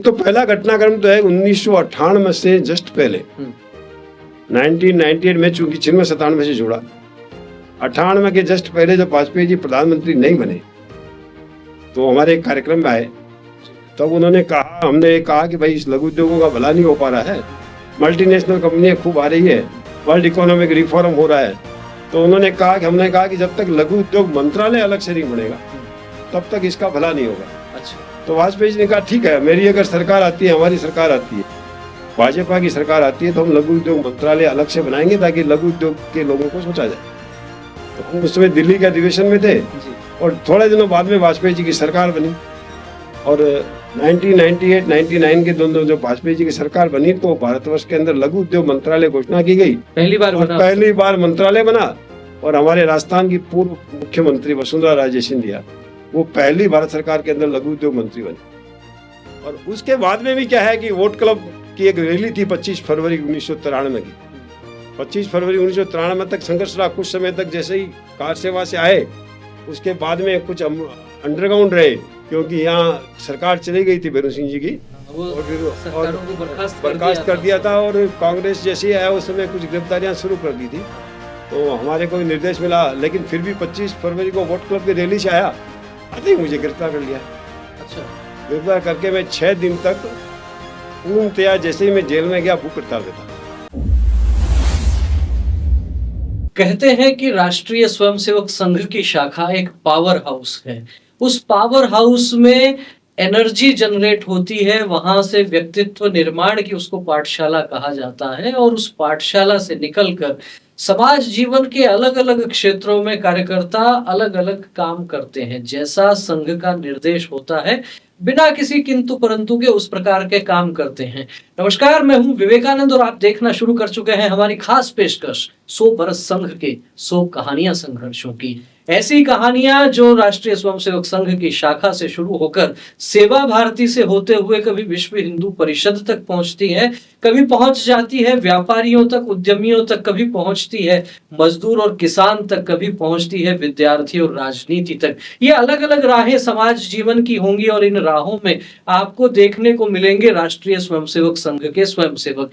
तो पहला घटनाक्रम तो है 1998 से जस्ट पहले 1998 में, चूंकि 96-97 से जुड़ा, 98 के जस्ट पहले जब वाजपेयी जी प्रधानमंत्री नहीं बने तो हमारे एक कार्यक्रम में आए। तब उन्होंने कहा, हमने कहा कि भाई इस लघु उद्योगों का भला नहीं हो पा रहा है, मल्टीनेशनल कंपनियां खूब आ रही है, वर्ल्ड इकोनॉमिक रिफॉर्म हो रहा है। तो उन्होंने कहा कि हमने कहा कि जब तक लघु उद्योग मंत्रालय अलग से नहीं बनेगा तब तक इसका भला नहीं होगा। अच्छा। तो वाजपेयी जी ने कहा ठीक है, मेरी अगर सरकार आती है, हमारी सरकार आती है, भाजपा की सरकार आती है, तो हम लघु उद्योग मंत्रालय अलग से बनाएंगे ताकि लघु उद्योग के लोगों को सोचा जाए। तो हम उस समय दिल्ली के अधिवेशन में थे और थोड़े दिनों बाद में वाजपेयी जी की सरकार बनी और 1998-99 के दोनों जो वाजपेयी जी की सरकार बनी तो भारतवर्ष के अंदर लघु उद्योग मंत्रालय घोषणा की गई। पहली बार मंत्रालय बना और हमारे राजस्थान की पूर्व मुख्यमंत्री वसुंधरा राजे सिंधिया वो पहली भारत सरकार के अंदर लघु उद्योग मंत्री बनी। और उसके बाद में भी क्या है कि वोट क्लब की एक रैली थी 25 फरवरी 1993 की। 25 फरवरी 1993 तक संघर्ष रहा कुछ समय तक, जैसे ही कार सेवा से आए उसके बाद में कुछ अंडरग्राउंड रहे क्योंकि यहाँ सरकार चली गई थी भैरू सिंह जी की और बर्खास्त कर दिया था और कांग्रेस जैसे ही आया उस समय कुछ गिरफ्तारियां शुरू कर दी थी। तो हमारे को निर्देश मिला, लेकिन फिर भी 25 फरवरी को वोट क्लब की रैली से आया, आते ही मुझे गिरफ्तार कर लिया। अच्छा। गिरफ्तार करके मैं 6 दिन तक पूर्णतया जैसे ही मैं जेल में गया भूख हड़ताल पे था। कहते हैं कि राष्ट्रीय स्वयंसेवक संघ की शाखा एक पावर हाउस है। उस पावर हाउस में एनर्जी जनरेट होती है, वहां से व्यक्तित्व निर्माण की उसको पाठशाला कहा जाता है और उस पाठशाला से निकलकर समाज जीवन के अलग अलग क्षेत्रों में कार्यकर्ता अलग अलग काम करते हैं। जैसा संघ का निर्देश होता है बिना किसी किंतु परंतु के उस प्रकार के काम करते हैं। नमस्कार, मैं हूं विवेकानंद और आप देखना शुरू कर चुके हैं हमारी खास पेशकश 100 बरस संघ के 100 कहानियां संघर्षों की। ऐसी कहानियां जो राष्ट्रीय स्वयंसेवक संघ की शाखा से शुरू होकर सेवा भारती से होते हुए कभी विश्व हिंदू परिषद तक पहुंचती है, कभी पहुंच जाती है व्यापारियों तक, उद्यमियों तक, कभी पहुंचती है मजदूर और किसान तक, कभी पहुंचती है विद्यार्थी और राजनीति तक। ये अलग अलग राहें समाज जीवन की होंगी और इन राहों में आपको देखने को मिलेंगे राष्ट्रीय स्वयंसेवक संघ के स्वयंसेवक।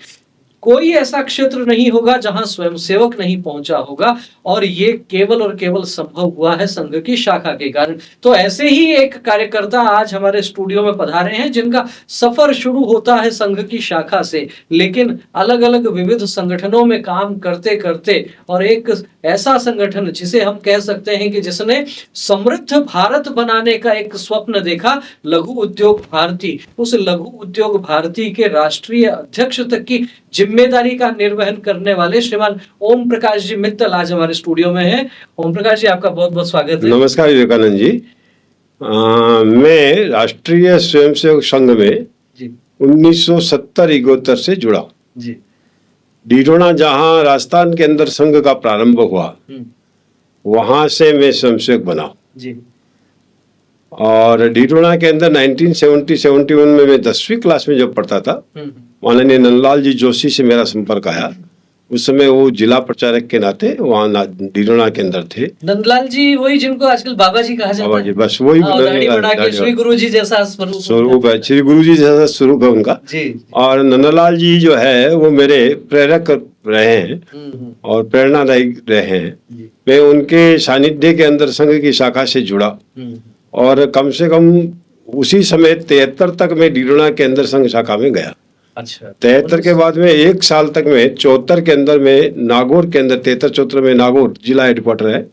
कोई ऐसा क्षेत्र नहीं होगा जहां स्वयंसेवक नहीं पहुंचा होगा और ये केवल और केवल संभव हुआ है संघ की शाखा के कारण। तो ऐसे ही एक कार्यकर्ता आज हमारे स्टूडियो में पधारे हैं जिनका सफर शुरू होता है संघ की शाखा से, लेकिन अलग अलग विविध संगठनों में काम करते करते और एक ऐसा संगठन जिसे हम कह सकते हैं कि जिसने समृद्ध भारत बनाने का एक स्वप्न देखा, लघु उद्योग भारती, उस लघु उद्योग भारती के राष्ट्रीय अध्यक्ष तक की जिम्मेदारी का निर्वहन करने वाले श्रीमान ओम प्रकाश जी मित्तल आज हमारे स्टूडियो में हैं। ओम प्रकाश जी, आपका बहुत बहुत स्वागत है। नमस्कार विवेकानंद जी। मैं राष्ट्रीय स्वयंसेवक संघ में 1970-71 से जुड़ा जी। डीडोना जहां राजस्थान के अंदर संघ का प्रारंभ हुआ वहां से मैं स्वयंसेवक बना जी। और डीडोना के अंदर 1970-71 में मैं 10वीं क्लास में जब पढ़ता था, माननीय नंदलाल जी जोशी से मेरा संपर्क आया। उस समय वो जिला प्रचारक के नाते वहाँ डीडोना के अंदर थे। नंदलाल जी वही जिनको आजकल बाबा जी कहा जाता है। बाबा जी, बस वही श्री गुरु जी जैसा स्वरूप है, श्री गुरु जी जैसा स्वरूप है उनका जी। और नंदलाल जी जो है वो मेरे प्रेरक रहे हैं और प्रेरणादायी रहे हैं। मैं उनके सानिध्य के अंदर संघ की शाखा से जुड़ा और कम से कम उसी समय 73 तक मैं डीडोना के अंदर संघ शाखा में गया। अच्छा। 73 के बाद में 1 साल तक में 74 के अंदर में नागौर के अंदर 73-74 में नागौर जिला हेडक्वार्टर है,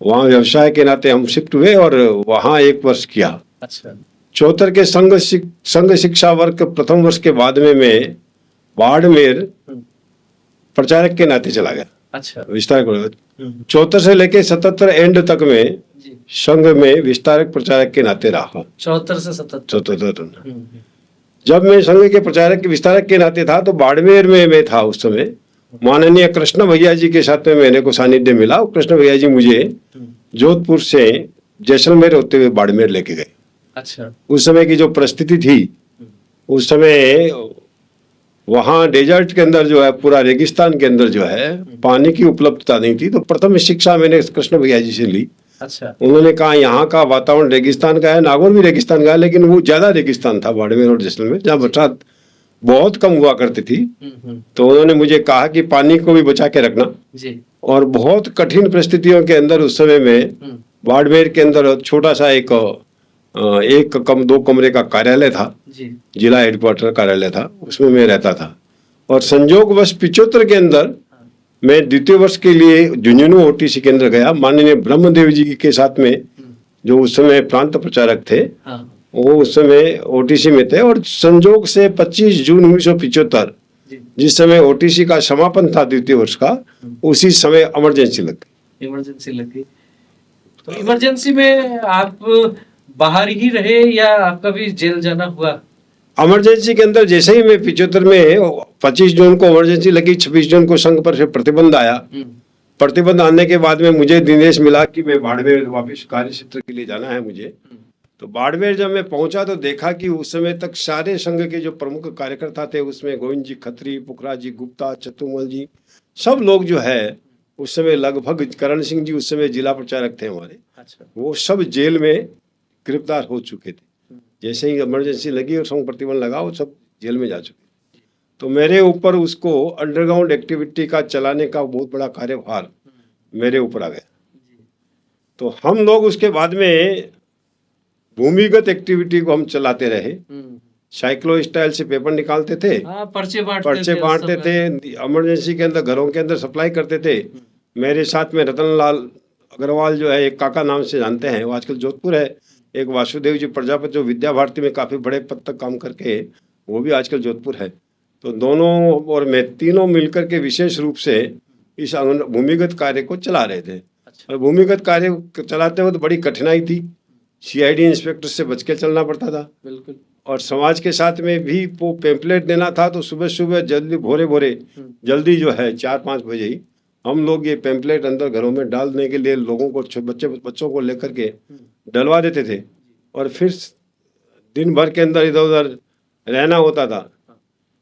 वहाँ व्यवसाय के नाते हम शिफ्ट हुए और वहाँ 1 वर्ष किया। अच्छा। 74 के संघ शिक्षा वर्ग प्रथम वर्ष के बाद में मैं बाड़मेर प्रचारक के नाते चला गया। अच्छा। विस्तारक 74 से लेके 77 एंड तक में संघ में विस्तारक प्रचारक के नाते रहा। 74 से 77। जब मैं संघ के प्रचारक के विस्तारक के नाते था तो बाड़मेर में मैं था उस समय। माननीय कृष्ण भैया जी के साथ में मैंने को सानिध्य मिला। कृष्ण भैया जी मुझे जोधपुर से जैसलमेर होते हुए बाड़मेर लेके गए। अच्छा। उस समय की जो परिस्थिति थी, उस समय वहाँ डेजर्ट के अंदर जो है, पूरा रेगिस्तान के अंदर जो है पानी की उपलब्धता नहीं थी। तो प्रथम शिक्षा मैंने कृष्ण भैया जी से ली अच्छा। उन्होंने कहा यहाँ का वातावरण रेगिस्तान का है, नागौर भी रेगिस्तान का है, लेकिन वो ज्यादा रेगिस्तान था बाड़मेर और जैसलमेर, जहाँ बरसात बहुत कम हुआ करती थी। तो उन्होंने मुझे कहा कि पानी को भी बचा के रखना। जी। और बहुत कठिन परिस्थितियों के अंदर उस समय में बाड़मेर के अंदर छोटा सा एक दो कमरे का कार्यालय था, जी। जिला हेडक्वार्टर कार्यालय था, उसमें मैं रहता था। और संयोगवश 75 के अंदर मैं द्वितीय वर्ष के लिए झुंझुनू ओटीसी केंद्र गया। माननीय ब्रह्मदेव जी के साथ में, जो उस समय प्रांत प्रचारक थे, हाँ। वो उस समय ओटीसी में थे। और संजोग से 25 जून 1975, जी। जिस समय ओटीसी का समापन था द्वितीय वर्ष का, उसी समय इमरजेंसी लग गई। इमरजेंसी लगी। तो इमरजेंसी में आप बाहर ही रहे या आपका भी जेल जाना हुआ? इमरजेंसी के अंदर जैसे ही मैं 75 में 25 जून को इमरजेंसी लगी, 26 जून को संघ पर फिर प्रतिबंध आया। प्रतिबंध आने के बाद में मुझे निर्देश मिला कि मैं बाड़मेर वापस कार्य क्षेत्र के लिए जाना है मुझे। तो बाड़मेर जब मैं पहुंचा तो देखा कि उस समय तक सारे संघ के जो प्रमुख कार्यकर्ता थे, उसमें गोविंद जी खत्री, पुखराज जी गुप्ता, चतुमल जी, सब लोग जो है उस समय, लगभग करण सिंह जी उस समय जिला प्रचारक थे हमारे। अच्छा। वो सब जेल में गिरफ्तार हो चुके थे। जैसे ही इमरजेंसी लगी और संघ प्रतिबंध लगा, वो सब जेल में जा चुके। तो मेरे ऊपर उसको अंडरग्राउंड एक्टिविटी का चलाने का बहुत बड़ा कार्यभार मेरे ऊपर आ गया। तो हम लोग उसके बाद में भूमिगत एक्टिविटी को हम चलाते रहे। साइक्लो स्टाइल से पेपर निकालते थे, हाँ, पर्चे बांटते थे, इमरजेंसी के अंदर घरों के अंदर सप्लाई करते थे। मेरे साथ में रतनलाल अग्रवाल जो है, एक काका नाम से जानते हैं, वो आजकल जोधपुर है। एक वासुदेव जी प्रजापति जो विद्या भारती में काफी बड़े पद तक काम करके, वो भी आजकल जोधपुर है। तो दोनों और मैं, तीनों मिलकर के विशेष रूप से इस भूमिगत कार्य को चला रहे थे। और भूमिगत कार्य चलाते वक्त बड़ी कठिनाई थी। सीआईडी इंस्पेक्टर से बच के चलना पड़ता था। बिल्कुल। और समाज के साथ में भी वो पेम्पलेट देना था, तो सुबह सुबह जल्दी भोरे जल्दी जो है 4-5 बजे ही हम लोग ये पेम्पलेट अंदर घरों में डालने के लिए लोगों को, बच्चों को लेकर के डलवा देते थे। और फिर दिन भर के अंदर इधर उधर रहना होता था।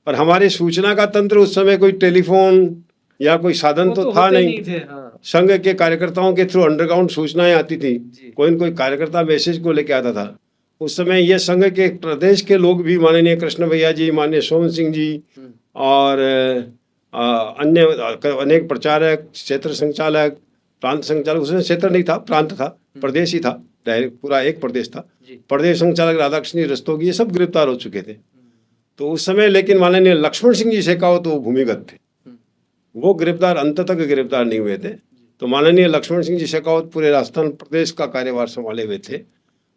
पर हमारी सूचना का तंत्र उस समय कोई टेलीफोन या कोई साधन तो था नहीं थे। हाँ। संघ के कार्यकर्ताओं के थ्रू अंडरग्राउंड सूचनाएं आती थी। कोई न कोई कार्यकर्ता मैसेज को लेके आता था। उस समय ये संघ के प्रदेश के लोग भी, माननीय कृष्ण भैया जी, माननीय सोमन सिंह जी और अन्य अनेक प्रचारक, क्षेत्र संचालक, प्रांत संचालक, उसमें क्षेत्र नहीं था, प्रांत था, प्रदेश ही था, पूरा एक प्रदेश था। प्रदेश संचालक राधाकृष्ण रस्तोगी, ये सब गिरफ्तार हो चुके थे। तो उस समय लेकिन माननीय लक्ष्मण सिंह जी शेखावत तो भूमिगत थे, वो गिरफ्तार, अंत तक गिरफ्तार नहीं हुए थे। तो माननीय लक्ष्मण सिंह जी शेखावत पूरे राजस्थान प्रदेश का कार्यभार संभाले हुए थे।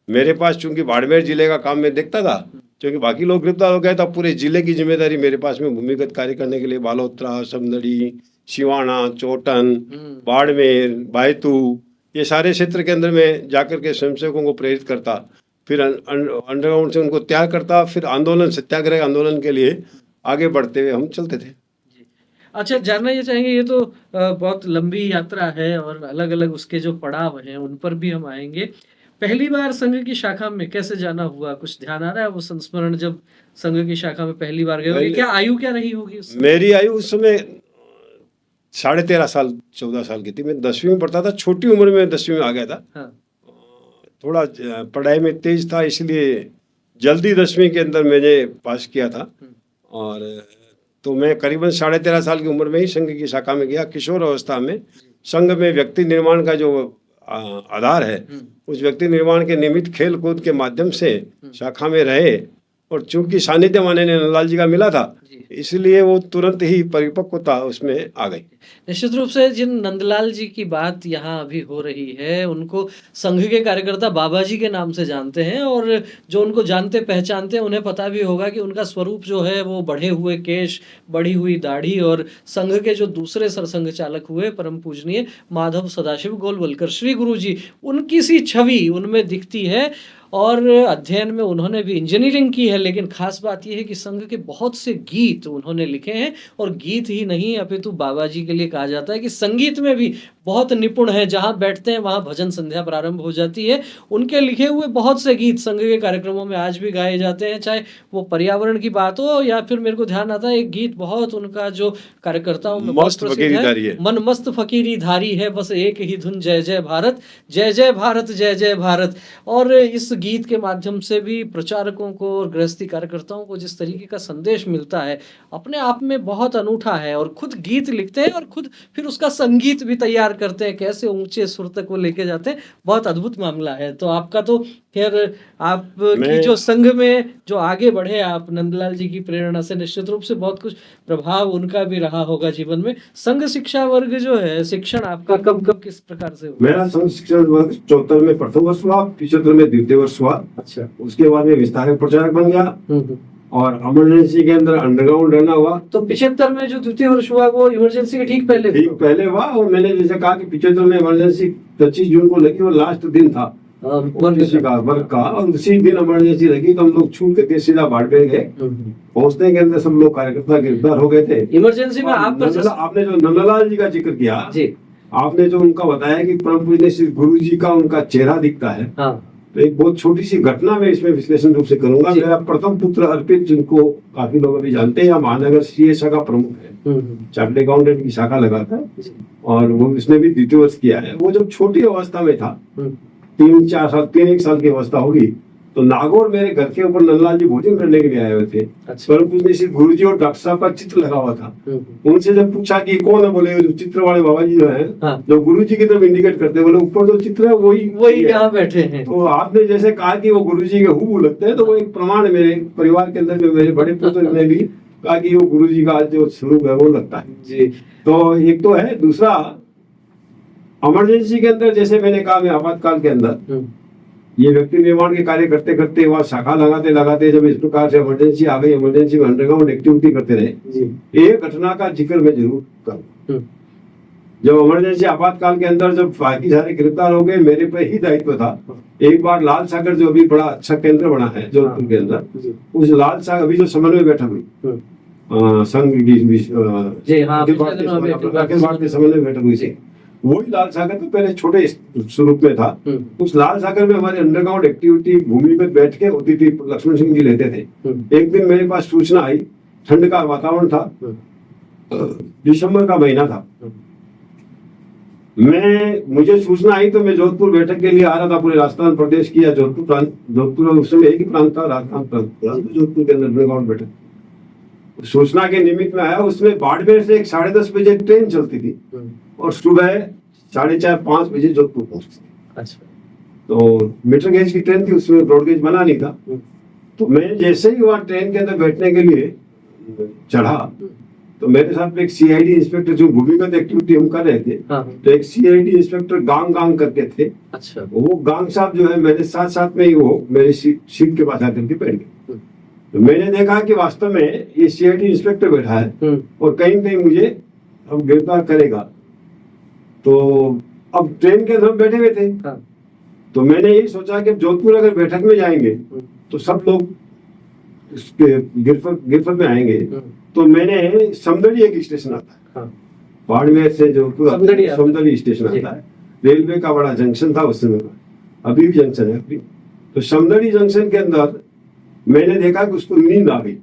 मेरे पास चूंकि बाड़मेर जिले का काम मैं देखता था, क्योंकि बाकी लोग गिरफ्तार हो गए, था पूरे जिले की जिम्मेदारी मेरे पास में भूमिगत कार्य करने के लिए बालोतरा, समदड़ी, सिवाना, चोटन, बाड़मेर, बायतू, ये सारे क्षेत्र के अंदर में जाकर के स्वयंसेवकों को प्रेरित करता, फिर अंडरग्राउंड से उनको तैयार करता, फिर आंदोलन, सत्याग्रह आंदोलन के लिए आगे बढ़ते हुए हम चलते थे। अच्छा, जानना ये चाहेंगे, ये तो बहुत लंबी यात्रा है और अलग अलग उसके जो पड़ाव हैं उन पर भी हम आएंगे। पहली बार संघ की शाखा में कैसे जाना हुआ, कुछ ध्यान आ रहा है वो संस्मरण, जब संघ की शाखा में पहली बार गए होंगे? क्या आयु क्या रही होगी उस समय? मेरी आयु उस समय 13.5 साल 14 साल की थी। मैं 10वीं में पढ़ता था, छोटी उम्र में 10वीं में आ गया था। हाँ। थोड़ा पढ़ाई में तेज था, इसलिए जल्दी 10वीं के अंदर मैंने पास किया था। और तो मैं करीबन 13.5 साल की उम्र में ही संघ की शाखा में गया। किशोर अवस्था में संघ में व्यक्ति निर्माण का जो आधार है, उस व्यक्ति निर्माण के निमित्त खेल कूद के माध्यम से शाखा में रहे। और चूंकि सानिध्य माननीय नंदलाल जी का मिला था, इसलिए वो तुरंत ही परिपक्वता उसमें आ गई। निश्चित रूप से जिन नंदलाल जी की बात यहाँ अभी हो रही है, उनको संघ के कार्यकर्ता बाबा जी के नाम से जानते हैं, और जो उनको जानते पहचानते हैं उन्हें पता भी होगा कि उनका स्वरूप जो है वो बढ़े हुए केश, बढ़ी हुई दाढ़ी, और संघ के जो दूसरे सरसंघ चालक हुए परम पूजनीय माधव सदाशिव गोलवलकर श्री गुरु जी, उनकी सी छवि उनमें दिखती है। और अध्ययन में उन्होंने भी इंजीनियरिंग की है, लेकिन खास बात यह है कि संघ के बहुत से गीत उन्होंने लिखे हैं और गीत ही नहीं अपितु बाबा जी के लिए कहा जाता है कि संगीत में भी बहुत निपुण है। जहाँ बैठते हैं वहाँ भजन संध्या प्रारंभ हो जाती है। उनके लिखे हुए बहुत से गीत संघ के कार्यक्रमों में आज भी गाए जाते हैं, चाहे वो पर्यावरण की बात हो या फिर मेरे को ध्यान आता है एक गीत बहुत उनका जो कार्यकर्ताओं में बहुत मस्त प्रसिद्ध फकीरी है, धारी है। मन मस्त फकीरी धारी है, बस एक ही धुन जय जय भारत, जय जय भारत, जय जय भारत। और इस गीत के माध्यम से भी प्रचारकों को और गृहस्थी कार्यकर्ताओं को जिस तरीके का संदेश मिलता है अपने आप में बहुत अनूठा है। और खुद गीत लिखते हैं और खुद फिर उसका संगीत भी तैयार करते हैं, कैसे ऊंचे सुर तक वो लेके जाते हैं, बहुत अद्भुत मामला है। तो आपका तो खैर आपकी जो संघ में जो आगे बढ़े आप नंदलाल जी की प्रेरणा से निश्चित रूप से बहुत कुछ प्रभाव उनका भी रहा होगा जीवन में। संघ शिक्षा वर्ग जो है शिक्षण आपका कब कब किस प्रकार से हुआ? मेरा संघ शिक्षण वर्ग 74 में प्रथम वर्ष हुआ, 75 में द्वितीय वर्ष हुआ। अच्छा। उसके बाद में विस्तारक प्रचारक बन गया और इमरजेंसी के अंदर अंडरग्राउंड रहना हुआ। तो 75 में जो द्वितीय वर्ष हुआ वो इमरजेंसी के ठीक पहले हुआ। और मैंने जैसे कहा कि 75 में इमरजेंसी 25 जून को लगी, वो लास्ट दिन था वर्ग का, और उसी दिन इमरजेंसी लगी तो हम लोग छूट के सीधा बाड़मेर गए। पहुंचने के अंदर सब लोग कार्यकर्ता गिरफ्तार हो गए थे इमरजेंसी में। आपने जो नंदलाल जी का जिक्र किया जी, आपने जो उनका बताया कि परम पूज्य श्री गुरु जी का उनका चेहरा दिखता है, तो एक बहुत छोटी सी घटना में इसमें विश्लेषण रूप से करूंगा। मेरा प्रथम पुत्र अर्पित, जिनको काफी लोग अभी जानते हैं, महानगर सीए शाखा प्रमुख है, चार्टर्ड अकाउंटेंट की शाखा लगाता है और वो इसने भी द्वितीय वर्ष किया है। वो जब छोटी अवस्था में था, 3-1 साल की अवस्था होगी, तो नागौर मेरे घर के ऊपर नंदलाल जी भोजन करने के लिए आए हुए थे। परम पूज्य श्री गुरु जी और डॉक्टर साहब का चित्र लगा हुआ था। उनसे जब पूछा कि कौन है, बोले जो चित्र वाले बाबा जी जो है, जो गुरु जी की तरफ इंडिकेट करते हैं, बोले ऊपर जो चित्र है वही यहाँ बैठे हैं। तो आपने जैसे कहा कि वो गुरु जी के हूबहू लगते हैं, तो वो एक प्रमाण है। मेरे परिवार के अंदर में मेरे बड़े पुत्र ने भी कहा कि वो गुरु जी का जो स्वरूप है वो लगता है जी। तो एक तो है। दूसरा, इमरजेंसी के अंदर जैसे मैंने कहा, मैं आपातकाल के अंदर ये व्यक्ति निर्माण के कार्य करते करते वहाँ शाखा लगाते लगाते जब इस प्रकार से इमरजेंसी आ गई, इमरजेंसी में अंडरग्राउंड एक्टिविटी करते रहे। एक घटना का जिक्र मैं जरूर करूँ। जब इमरजेंसी आपातकाल के अंदर जब बाकी सारे गिरफ्तार हो गए, मेरे पे ही दायित्व था। एक बार लाल सागर जो अभी बड़ा अच्छा केंद्र बना है जोधपुर के अंदर, उस लाल सागर अभी जो समन्वय बैठक हुई संघ की अखिल भारतीय समन्वय बैठक हुई थी, वही लाल सागर तो पहले छोटे स्वरूप में था। उस लाल सागर में हमारे अंडरग्राउंड एक्टिविटी भूमिगत बैठ के होती थी, लक्ष्मण सिंह जी लेते थे। एक दिन मेरे पास सूचना आई, ठंड का वातावरण था, दिसंबर का महीना था। मुझे सूचना आई तो मैं जोधपुर बैठक के लिए आ रहा था। पूरे राजस्थान प्रदेश की या जोधपुर उस समय एक ही प्रांत था, राजस्थान प्रांत, जोधपुर के अंदर अंडरग्राउंड बैठक सूचना के निमित्त में आया। उसमें बाड़मेर से एक 10:30 बजे ट्रेन चलती थी और सुबह 4:30-5 बजे जोधपुर पहुंचती थी। अच्छा। तो मीटर गेज की ट्रेन थी, उसमें ब्रॉड गेज बना नहीं था। तो मैं जैसे ही वहां ट्रेन के अंदर बैठने के लिए चढ़ा, तो मेरे साथ में एक सीआईडी इंस्पेक्टर, जो भूमिगत एक्टिविटी हम कर रहे थे, तो एक सीआईडी इंस्पेक्टर गांग करके थे। अच्छा। वो गांग साहब जो है मेरे साथ साथ में ही वो मेरे सीट के पास आकर के बैठ गए। तो मैंने देखा कि वास्तव में ये सीआईडी इंस्पेक्टर बैठा है और कहीं कहीं मुझे अब गिरफ्तार करेगा। तो अब ट्रेन के अंदर बैठे हुए थे, तो मैंने यही सोचा कि जोधपुर अगर बैठक में जाएंगे तो सब लोग गिरफ्तार में आएंगे। तो मैंने समदड़ी एक स्टेशन आता है, बाड़मेर से जोधपुर समदड़ी स्टेशन आता है, रेलवे का बड़ा जंक्शन था उस समय, अभी भी जंक्शन है अभी। तो समदड़ी जंक्शन के अंदर मैंने देखा कि उसको नींद आ गई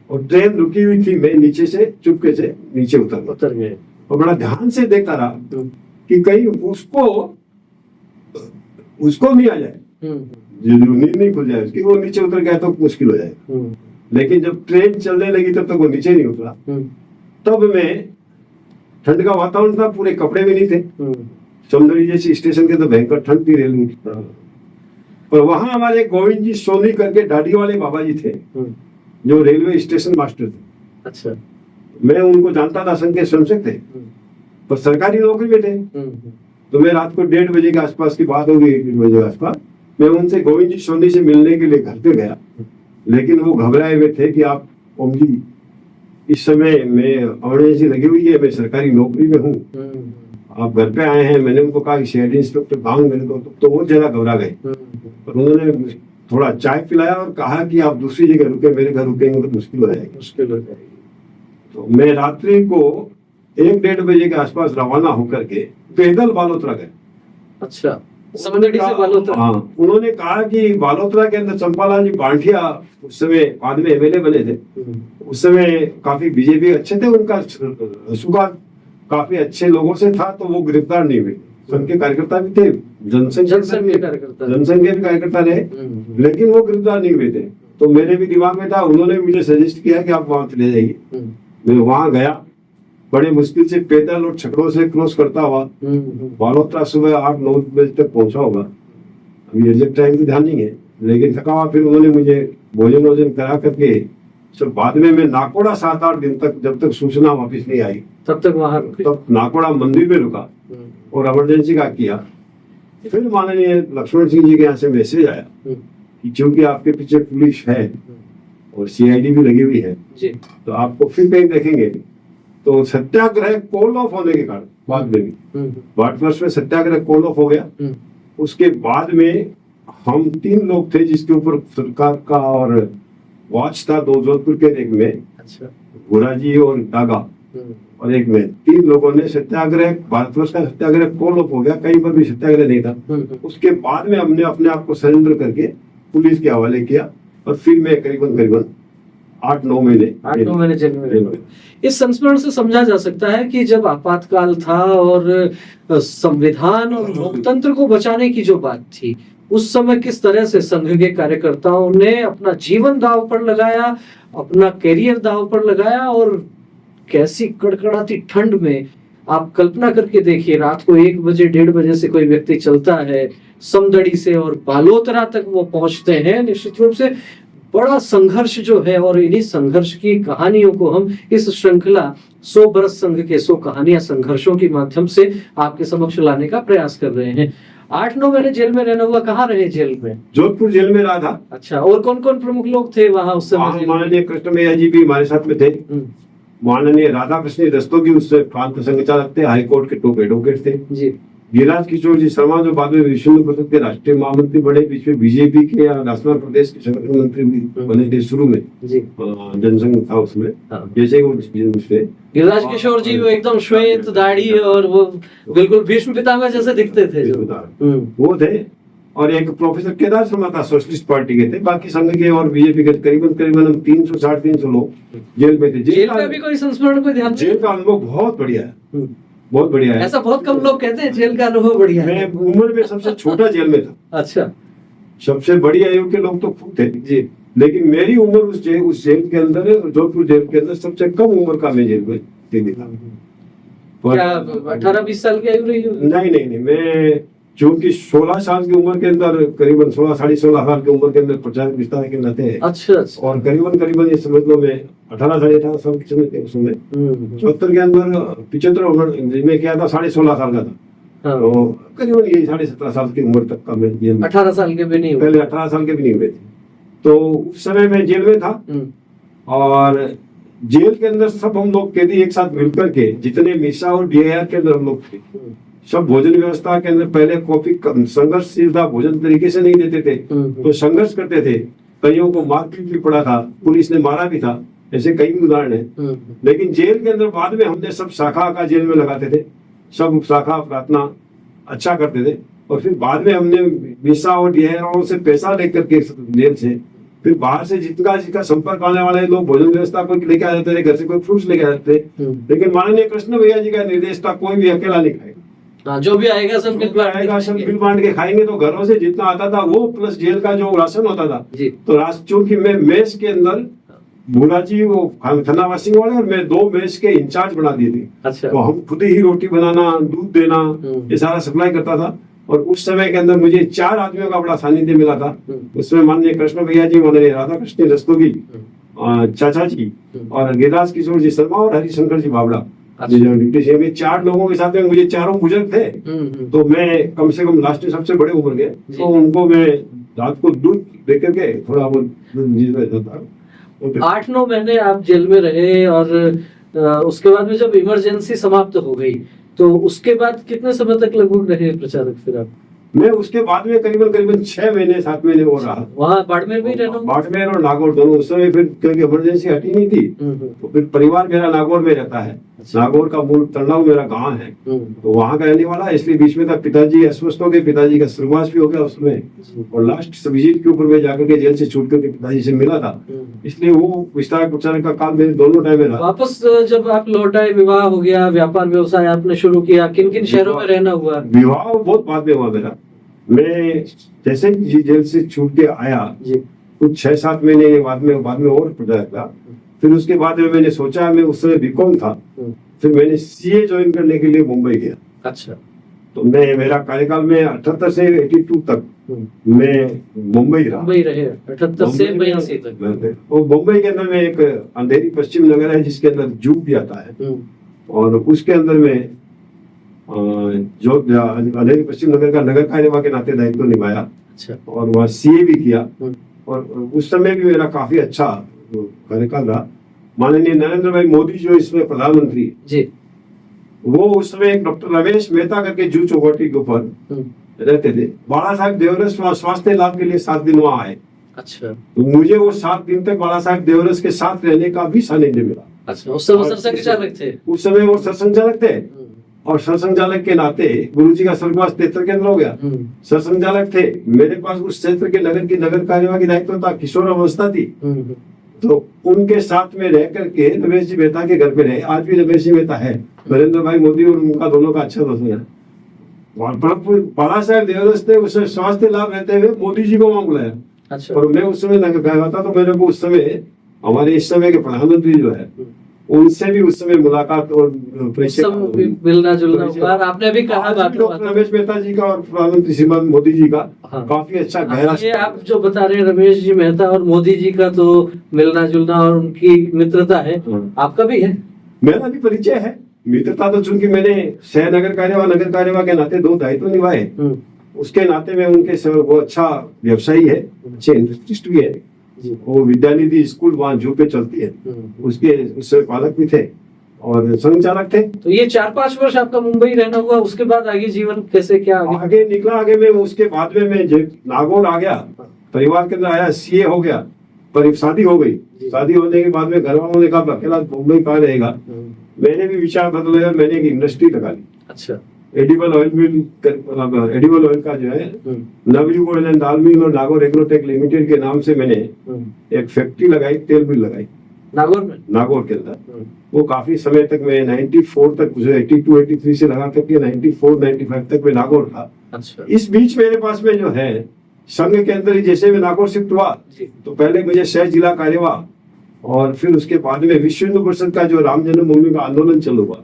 और ट्रेन रुकी हुई थी। मैं नीचे से चुपके से नीचे उतर गए और बड़ा ध्यान से देखता रहा कि कहीं उसको नहीं आ जाए, नींद नहीं खुल जाए उसकी, वो नीचे उतर गया तो मुश्किल हो जाए। लेकिन जब ट्रेन चलने लगी तब तक वो नीचे नहीं उतरा। तब मैं, ठंड का वातावरण था, पूरे कपड़े भी नहीं थे। समदड़ी जैसी स्टेशन के तो भयंकर ठंड थी रेलवे की। और वहां हमारे गोविंद जी सोनी करके दाढ़ी वाले बाबा जी थे, जो रेलवे स्टेशन मास्टर थे। अच्छा। मैं उनको जानता था, संघ के स्वयंसेवक थे, पर सरकारी नौकरी में थे। तो मैं रात को 1:30 बजे के आसपास की बात होगी, 1 बजे के आसपास, मैं उनसे गोविंद जी सोनी से मिलने के लिए घर पे गया। लेकिन वो घबराए हुए थे कि आप ओम जी, इस समय मैं इमरजेंसी लगी हुई है, मैं सरकारी नौकरी में हूँ, आप घर पे आए हैं, मैंने उनको कहा कि सीआईडी इंस्पेक्टर भांग मेरे को, तो वो जरा घबरा गए। पर उन्होंने थोड़ा चाय पिलाया और कहा कि आप दूसरी जगह रुके, मेरे घर रुकेंगे तो मुश्किल हो जाएगी। तो मैं रात्रि को 1-1:30 बजे के आसपास रवाना होकर के पैदल बालोतरा गए। अच्छा, समंदड़ी से बालोतरा। हाँ, उन्होंने कहा कि बालोतरा के अंदर चंपालाल जी बांठिया उस समय बाद में एमएलए बने थे। उस समय काफी बीजेपी अच्छे थे, उनका सुगा काफी अच्छे लोगों से था, तो वो गिरफ्तार नहीं हुए। संघ के कार्यकर्ता भी थे, जनसंघ के कार्यकर्ता रहे, लेकिन वो गिरफ्तार नहीं हुए थे। तो मेरे भी दिमाग में था, उन्होंने मुझे सजेस्ट किया कि आप वहां चले जाइए। मैं वहां गया, बड़े मुश्किल से पैदल और छकड़ों से क्रॉस करता हुआ बालोतरा सुबह 8-9 बजे तक पहुंचा होगा। अभी एग्जैक्ट टाइम तो ध्यान नहीं है, लेकिन थका हुआ। फिर उन्होंने मुझे भोजन करा करके सब, बाद में मैं नाकोड़ा 7-8 दिन तक, जब तक सूचना वापस नहीं आई तब तक वहां, तब नाकोड़ा मंदिर में रुका और इमरजेंसी का किया। फिर माननीय लक्ष्मण सिंह जी के यहाँ से मैसेज आया कि चूंकि आपके पीछे पुलिस है और सीआईडी भी लगी हुई है जी, तो आपको फिर कहीं देखेंगे। तो सत्याग्रह कॉल ऑफ होने के कारण बाद में भी भारतवर्ष में सत्याग्रह कॉल ऑफ हो गया। उसके बाद में हम 3 लोग थे जिसके ऊपर सरकार का और वॉच था, 2 जोधपुर के, एक में अच्छा, गोरा जी और डागा, और एक में 3 लोगों ने सत्याग्रह, भारतवर्ष का सत्याग्रह कॉल ऑफ हो गया, कहीं पर भी सत्याग्रह नहीं था। उसके बाद में हमने अपने आप को सरेंडर करके पुलिस के हवाले किया और फिर मैं करीबन 8-9 महीने जेल में रहा। इस संस्मरण से समझा जा सकता है कि जब आपातकाल था और संविधान और लोकतंत्र को बचाने की जो बात थी, उस समय किस तरह से संघ के कार्यकर्ताओं ने अपना जीवन दांव पर लगाया, अपना करियर दांव पर लगाया, और कैसी कड़कड़ाती ठंड में आप कल्पना करके देखिए, रात को 1 बजे 1:30 बजे से कोई व्यक्ति चलता है समदड़ी से और बालोतरा तक वो पहुंचते हैं। निश्चित रूप से बड़ा संघर्ष जो है, और इन्हीं संघर्ष की कहानियों को हम इस श्रृंखला 100 बरस संघ के 100 कहानियां संघर्षों के माध्यम से आपके समक्ष लाने का प्रयास कर रहे हैं। 8-9 महीने जेल में रहना हुआ। कहाँ रहे जेल में? जोधपुर जेल में रहा था। अच्छा, और कौन कौन प्रमुख लोग थे वहाँ उस समय? माननीय कृष्ण मैया जी भी हमारे साथ में थे। माननीय राधा कृष्ण रस्तोगी उससे प्रांत संघचालक थे, हाईकोर्ट के टॉप एडवोकेट थे जी। गिरिराज किशोर जी शर्मा जो बाद में विष्णु परिषद के राष्ट्रीय महामंत्री बने, बीच में बीजेपी के राजस्थान प्रदेश के संगठन मंत्री भी बने थे शुरू में जी। जनसंघ था उसमें। जैसे ही उसमें गिरिराज किशोर जी वो एकदम श्वेत दाढ़ी और वो बिल्कुल भीष्म पितामह जैसे दिखते थे वो थे। और एक प्रोफेसर केदार शर्मा था, सोशलिस्ट पार्टी के थे। बाकी संघ के और बीजेपी के करीबन हम 300-350 लोग जेल में थे। जेल का भी कोई संस्मरण, कोई ध्यान? जेल का अनुभव बहुत बढ़िया है, बहुत बढ़िया है। ऐसा बहुत कम लोग कहते हैं जेल का अनुभव बढ़िया है। मैं उम्र में सबसे छोटा जेल में था। अच्छा, सबसे बड़ी आयु के लोग तो खूब थे जी, लेकिन मेरी उम्र उस जेल के अंदर, जोधपुर जेल के अंदर सबसे कम उम्र का मैं जेल में था। 18-20 साल की आयु रही? नहीं, मैं चूंकि 16 साल की उम्र के अंदर, करीबन 16-16.5 साल की उम्र के अंदर प्रचारक विस्तार के नाते है। अच्छा। और करीबन ये समझ लो मैं 18-18.5 साल की समय थे उस समय। 74 के अंदर 75 उम्र में किया था, 16.5 साल का था। तो करीबन यही 17.5 साल की उम्र तक का मैं जेल में। 18 साल के भी नहीं हुए? पहले 18 साल के भी नहीं हुए थे। तो उस समय मैं जेल में था और जेल के अंदर सब हम लोग कैदी एक साथ मिलकर के, जितने मिसा और डीआईआर के अंदर हम लोग थे, सब भोजन व्यवस्था के अंदर पहले कॉफी संघर्षशीलता भोजन तरीके से नहीं देते थे, तो संघर्ष करते थे। कईयों को मारपीट भी पड़ा था, पुलिस ने मारा भी था, ऐसे कई उदाहरण है। लेकिन जेल के अंदर बाद में हमने सब शाखा का जेल में लगाते थे, सब शाखा प्रार्थना अच्छा करते थे। और फिर बाद में हमने मिसा और डीआईआर से पैसा लेकर के जेल से, फिर बाहर से जिसका संपर्क आने वाले लोग भोजन व्यवस्था को लेके आ जाते थे, घर से कोई फ्रूट्स लेके आ जाते थे। लेकिन माननीय कृष्ण भैया जी का निर्देश था, कोई भी अकेला नहीं खाएगा, जो भी आएगा सब मिल बांट के खाएंगे। तो घरों से जितना आता था वो प्लस जेल का जो राशन होता था जी। तो चूंकि मैं मेस के अंदर, भूला जी वो थाना सिंह वाले और मैं 2 मेस के इंचार्ज बना दिए थे। अच्छा। तो हम खुद ही रोटी बनाना, दूध देना, ये सारा सप्लाई करता था। और उस समय के अंदर मुझे 4 आदमियों का बड़ा सानिध्य मिला था। उसमें माननीय कृष्ण भैया जी, माननीय राधा कृष्ण रस्तोगी चाचा जी, और गिरिराज किशोर जी शर्मा और हरिशंकर जी बावड़ा। अच्छा। में 4 लोगों के साथ में, मुझे चारों बुजुर्ग थे। तो मैं कम से कम लास्ट में सबसे बड़े उम्र के, तो उनको मैं रात को दूध देकर के थोड़ा बहुत 8-9 महीने आप जेल में रहे। और उसके बाद में जब इमरजेंसी समाप्त हो गई तो उसके बाद कितने समय तक लगभग रहे प्रचारक फिर आप? मैं उसके बाद में करीबन करीबन 6 महीने 7 महीने हो रहा। वहाँ बाड़मेर में ही रहना हुआ? बाड़मेर और नागौर दोनों। उस समय फिर क्योंकि इमरजेंसी हटी नहीं थी, तो फिर परिवार मेरा नागौर में रहता है। अच्छा। नागौर का मूल तंडाव मेरा गांव है, तो वहाँ का रहने वाला, इसलिए बीच में तक पिताजी अस्वस्थ हो गए, पिताजी का स्वर्गवास भी हो गया उसमें। और लास्ट विजिट के ऊपर मैं जाकर के जेल से छूट करके पिताजी से मिला था, इसलिए वो विस्तार प्रचार का काम मेरे दोनों टाइम में रहा। वापस जब आप लौट आए, विवाह हो गया, व्यापार व्यवसाय आपने शुरू किया, किन किन शहरों में रहना हुआ? विवाह बहुत बाद में हुआ मेरा। मैं जैसे ही जेल से छूट के आया कुछ 6-7 महीने के बाद में और प्रचार था। फिर उसके बाद में मैंने सोचा, मैं उस समय बीकॉम था, फिर मैंने सीए ज्वाइन करने के लिए मुंबई गया। अच्छा। तो मैं मेरा कार्यकाल में 78 से 82 तक मैं मुंबई रहा। मुंबई रहे 78 से 82 तक। और मुंबई के अंदर में एक अंधेरी पश्चिम नगर है जिसके अंदर जू भी आता है, और उसके अंदर में जो अंधेरी पश्चिम नगर का नगर कार्यवाह के नाते दायित्व निभाया। अच्छा। और वहाँ सीए भी किया, और उस समय भी मेरा काफी अच्छा कार्यकाल रहा। माननीय नरेंद्र भाई मोदी जो इसमें प्रधानमंत्री जी, वो उस समय एक डॉक्टर रमेश मेहता करके जू चौपाटी के ऊपर रहते थे। बाला साहेब देवरस स्वास्थ्य लाभ के लिए 7 दिन वहाँ आए। अच्छा। तो मुझे वो 7 दिन तक बाला साहेब देवरस के साथ रहने का भी सानिध्य मिला। अच्छा। उस समय सरसंघचालक थे? उस समय वो सरसंघचालक थे, और सरसंघचालक के नाते गुरुजी का स्वर्गवास 73 केंद्र हो गया। सरसंघचालक थे, मेरे पास उस क्षेत्र के नगर कार्यवाह की दायित्व था, किशोर अवस्था थी। तो उनके साथ में रह करके रमेश जी मेहता के घर पे रहे। आज भी रमेश जी मेहता है, नरेंद्र भाई मोदी और उनका दोनों का अच्छा दोस्त है। बाला साहेब देवरस ने उस स्वास्थ्य लाभ रहते हुए मोदी जी को वहां बुलाया। अच्छा। और मैं उस समय गया था, तो मेरे को उस समय हमारे इस समय के प्रधानमंत्री जो है उनसे भी उस समय मुलाकात और मिलना जुलना हुआ। आपने भी कहा रमेश मेहता जी का और प्रधानमंत्री श्रीमान मोदी जी का काफी अच्छा गहरा। ये आप जो बता रहे हैं रमेश जी मेहता और मोदी जी का तो मिलना जुलना और उनकी मित्रता है, आपका भी है? मेरा भी परिचय है। मित्रता तो चूंकि मैंने शहर नगर कार्यवाह के नाते 2 दायित्व निभाए, उसके नाते में उनके वो अच्छा व्यवसायी है, अच्छे इंडस्ट्रिस्ट भी है। वो विद्यानिधि स्कूल वहाँ जू पे चलती है, उससे पालक भी थे और संचालक थे। तो ये 4-5 वर्ष आपका मुंबई रहना हुआ, उसके बाद आगे जीवन कैसे क्या आगे निकला? आगे मैं उसके बाद में मैं नागौर आ गया, परिवार के अंदर आया, सीए हो गया, पर शादी हो गई। शादी होने के बाद में घर वालों ने कहा अकेला मुंबई कहाँ रहेगा। मैंने भी विचार बदला और मैंने एक इंडस्ट्री लगा ली। अच्छा। एडिबल ऑयल ऑयल का जो है नवयुग ऑयल एंड दाल मिल और नागौर एग्रोटेक लिमिटेड के नाम से मैंने एक फैक्ट्री लगाई, तेल मिल लगाई नागौर में, नागौर के अंदर। वो काफी समय तक मैं 94 तक, 82-83 से लगा करके 94-95 तक मैं नागौर था। अच्छा। इस बीच मेरे पास में जो है संघ के अंदर ही जैसे मैं नागौर शिफ्ट हुआ, तो पहले मुझे शहर जिला कार्यवाह, और फिर उसके बाद में विश्व हिंदू परिषद का जो राम जन्मभूमि का आंदोलन चालू हुआ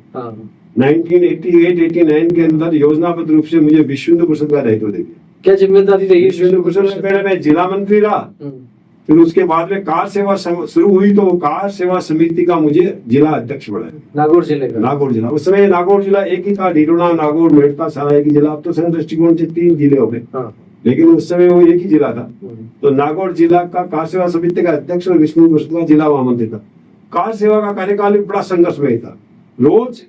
1988-89 के अंदर योजनाबद्ध रूप से मुझे विश्व हिंदू परिषद का दायित्व दे दिया। क्या जिम्मेदारी रही? विश्व हिंदू परिषद में पहले मैं जिला मंत्री रहा, फिर उसके बाद में कार सेवा शुरू हुई, तो कार सेवा समिति का मुझे जिला अध्यक्ष बनाया। नागौर जिले का? नागौर जिला। उस समय नागौर जिला एक ही था, डीडोना, नागौर, मेड़ता, सारा एक ही जिला। अब तो संघ दृष्टिकोण से 3 जिले हो गए, लेकिन उस समय वो एक ही जिला था। तो नागौर जिला का कार सेवा समिति का अध्यक्ष और विष्णु परिषद का जिला महामंत्री था। कार सेवा का कार्यकाल भी बड़ा संघर्षमय था। रोज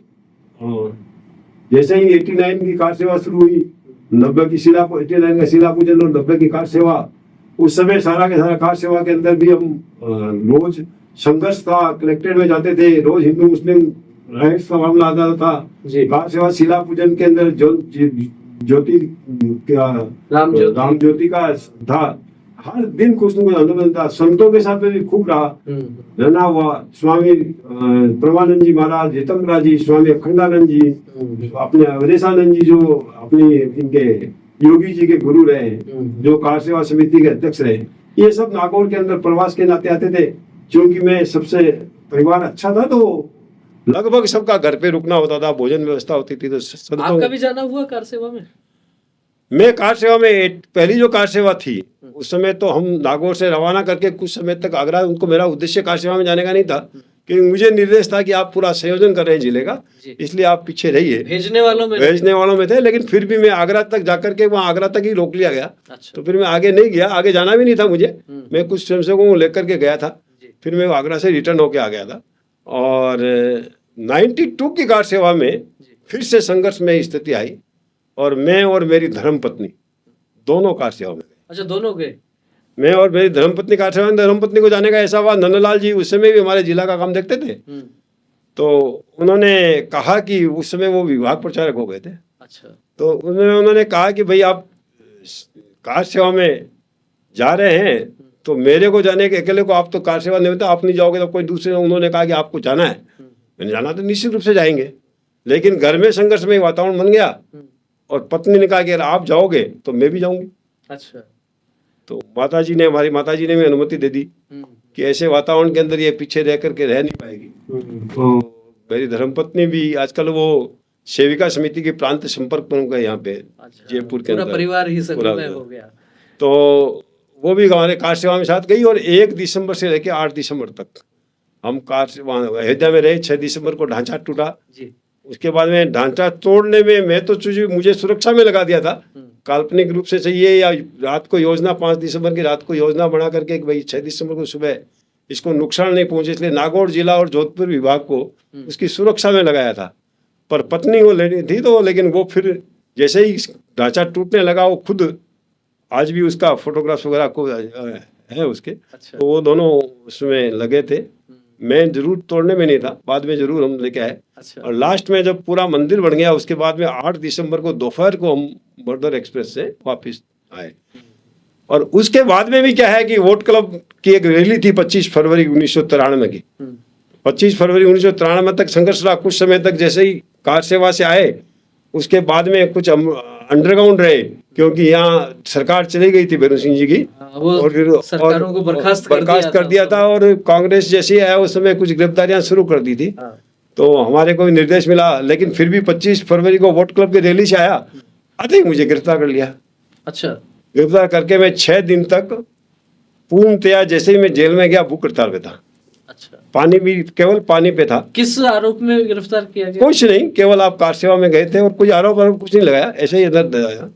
जैसे ही 89 की कार सेवा शुरू हुई, 90 की 89 का शिला पूजन और 90 की कार सेवा, उस समय सारा के सारा कार सेवा के अंदर भी हम रोज संघर्ष था। कलेक्ट्रेट में जाते थे, रोज हिंदू मुस्लिम राइट्स का मामला आता था। कार सेवा शिला पूजन के अंदर ज्योति राम ज्योति का था। हर दिन कुछ न कुछ आंदोलन था। संतों के साथ में भी खूब रहना हुआ। स्वामी प्रभानंद जी महाराज, जितम्बरा जी, स्वामी अखंडानंद जी, अपने अवधेशानंद जी जो अपनी इनके योगी जी के गुरु रहे, जो कार सेवा समिति के अध्यक्ष रहे, ये सब नागौर के अंदर प्रवास के नाते आते थे। क्योंकि मैं सबसे परिवार अच्छा था, तो लगभग सबका घर पे रुकना होता था, भोजन व्यवस्था होती थी। तो आपका भी जाना हुआ कार सेवा में? मैं कार सेवा में पहली जो कार सेवा थी उस समय तो हम नागौर से रवाना करके कुछ समय तक आगरा, उनको मेरा उद्देश्य कार सेवा में जाने का नहीं था, क्योंकि मुझे निर्देश था कि आप पूरा संयोजन कर रहे हैं जिले का, इसलिए आप पीछे रहिए। भेजने वालों में थे, लेकिन फिर भी मैं आगरा तक जाकर के वहाँ आगरा तक ही रोक लिया गया। अच्छा। तो फिर मैं आगे नहीं गया, आगे जाना भी नहीं था मुझे। मैं कुछ स्वयंसेवकों को लेकर के गया था, फिर मैं आगरा से रिटर्न होके आ गया था। और 92 की कार सेवा में फिर से संघर्ष में स्थिति आई और मैं और मेरी धर्मपत्नी दोनों कार सेवा में गए। अच्छा, दोनों गए। मैं और मेरी धर्मपत्नी कार सेवा में, धर्मपत्नी को जाने का ऐसा हुआ, नंदलाल जी उस समय भी हमारे जिला का काम देखते थे, तो उन्होंने कहा कि उस समय वो विभाग प्रचारक हो गए थे। अच्छा। तो उन्होंने कहा कि भाई आप कार सेवा में जा रहे हैं तो मेरे को जाने के, अकेले को आप तो कार सेवा नहीं होता, आप नहीं जाओगे तो कोई दूसरे, उन्होंने कहा कि आपको जाना है। मैंने जाना तो निश्चित रूप से जाएंगे, लेकिन घर में संघर्षमय वातावरण बन गया और पत्नी ने कहा कि अगर आप जाओगे तो मैं भी जाऊंगी। अच्छा। तो हमारी माता जी ने भी अनुमति दे दी कि ऐसे वातावरण के अंदर ये पीछे रह करके रह नहीं पाएगी। तो मेरी धर्मपत्नी भी आजकल वो सेविका समिति के प्रांत संपर्क प्रमुख है यहाँ पे। अच्छा, जयपुर के पूरा अंदर परिवार ही संगमय हो गया। तो वो भी हमारे कार सेवा में साथ गई और 1 दिसंबर से लेकर 8 दिसंबर तक हम कार सेवा अयोध्या में रहे। 6 दिसंबर को ढांचा टूटा जी। उसके बाद में ढांचा तोड़ने में मैं तो मुझे सुरक्षा में लगा दिया था, काल्पनिक रूप से चाहिए, या रात को योजना 5 दिसंबर की रात को योजना बना करके कि भाई 6 दिसंबर को सुबह इसको नुकसान नहीं पहुंचे, इसलिए नागौर जिला और जोधपुर विभाग को उसकी सुरक्षा में लगाया था। पर पत्नी वो लेनी थी तो, लेकिन वो फिर जैसे ही ढांचा टूटने लगा वो खुद, आज भी उसका फोटोग्राफ्स वगैरह को है उसके। अच्छा। तो वो दोनों उसमें लगे थे। मैं जरूर तोड़ने में नहीं था, बाद में जरूर हम लेके आए। अच्छा। और लास्ट में जब पूरा मंदिर बन गया उसके बाद में 8 दिसंबर को दोपहर को हम बॉर्डर एक्सप्रेस से वापस आए। और उसके बाद में भी क्या है कि वोट क्लब की एक रैली थी 25 फरवरी 1993 की। 25 फरवरी 1993 तक संघर्ष रहा। कुछ समय तक जैसे ही कार सेवा से आए उसके बाद में कुछ अंडरग्राउंड रहे, क्योंकि यहाँ सरकार चली गई थी भैरू सिंह जी की, और फिर सरकारों को बर्खास्त कर दिया था और कांग्रेस जैसे ही आया उस समय कुछ गिरफ्तारियां शुरू कर दी थी। तो हमारे को भी निर्देश मिला, लेकिन फिर भी 25 फरवरी को वोट क्लब की रैली से आया, आते ही मुझे गिरफ्तार कर लिया। अच्छा। गिरफ्तार करके मैं 6 दिन तक पूर्णतया, जैसे ही मैं जेल में गया, भूख हड़ताल पे था। अच्छा। पानी भी केवल पानी पे था। किस आरोप में गिरफ्तार किया गया? कुछ नहीं, केवल आप कार सेवा में गए थे और कुछ आरोप कुछ नहीं लगाया, ऐसे ही इधर दया।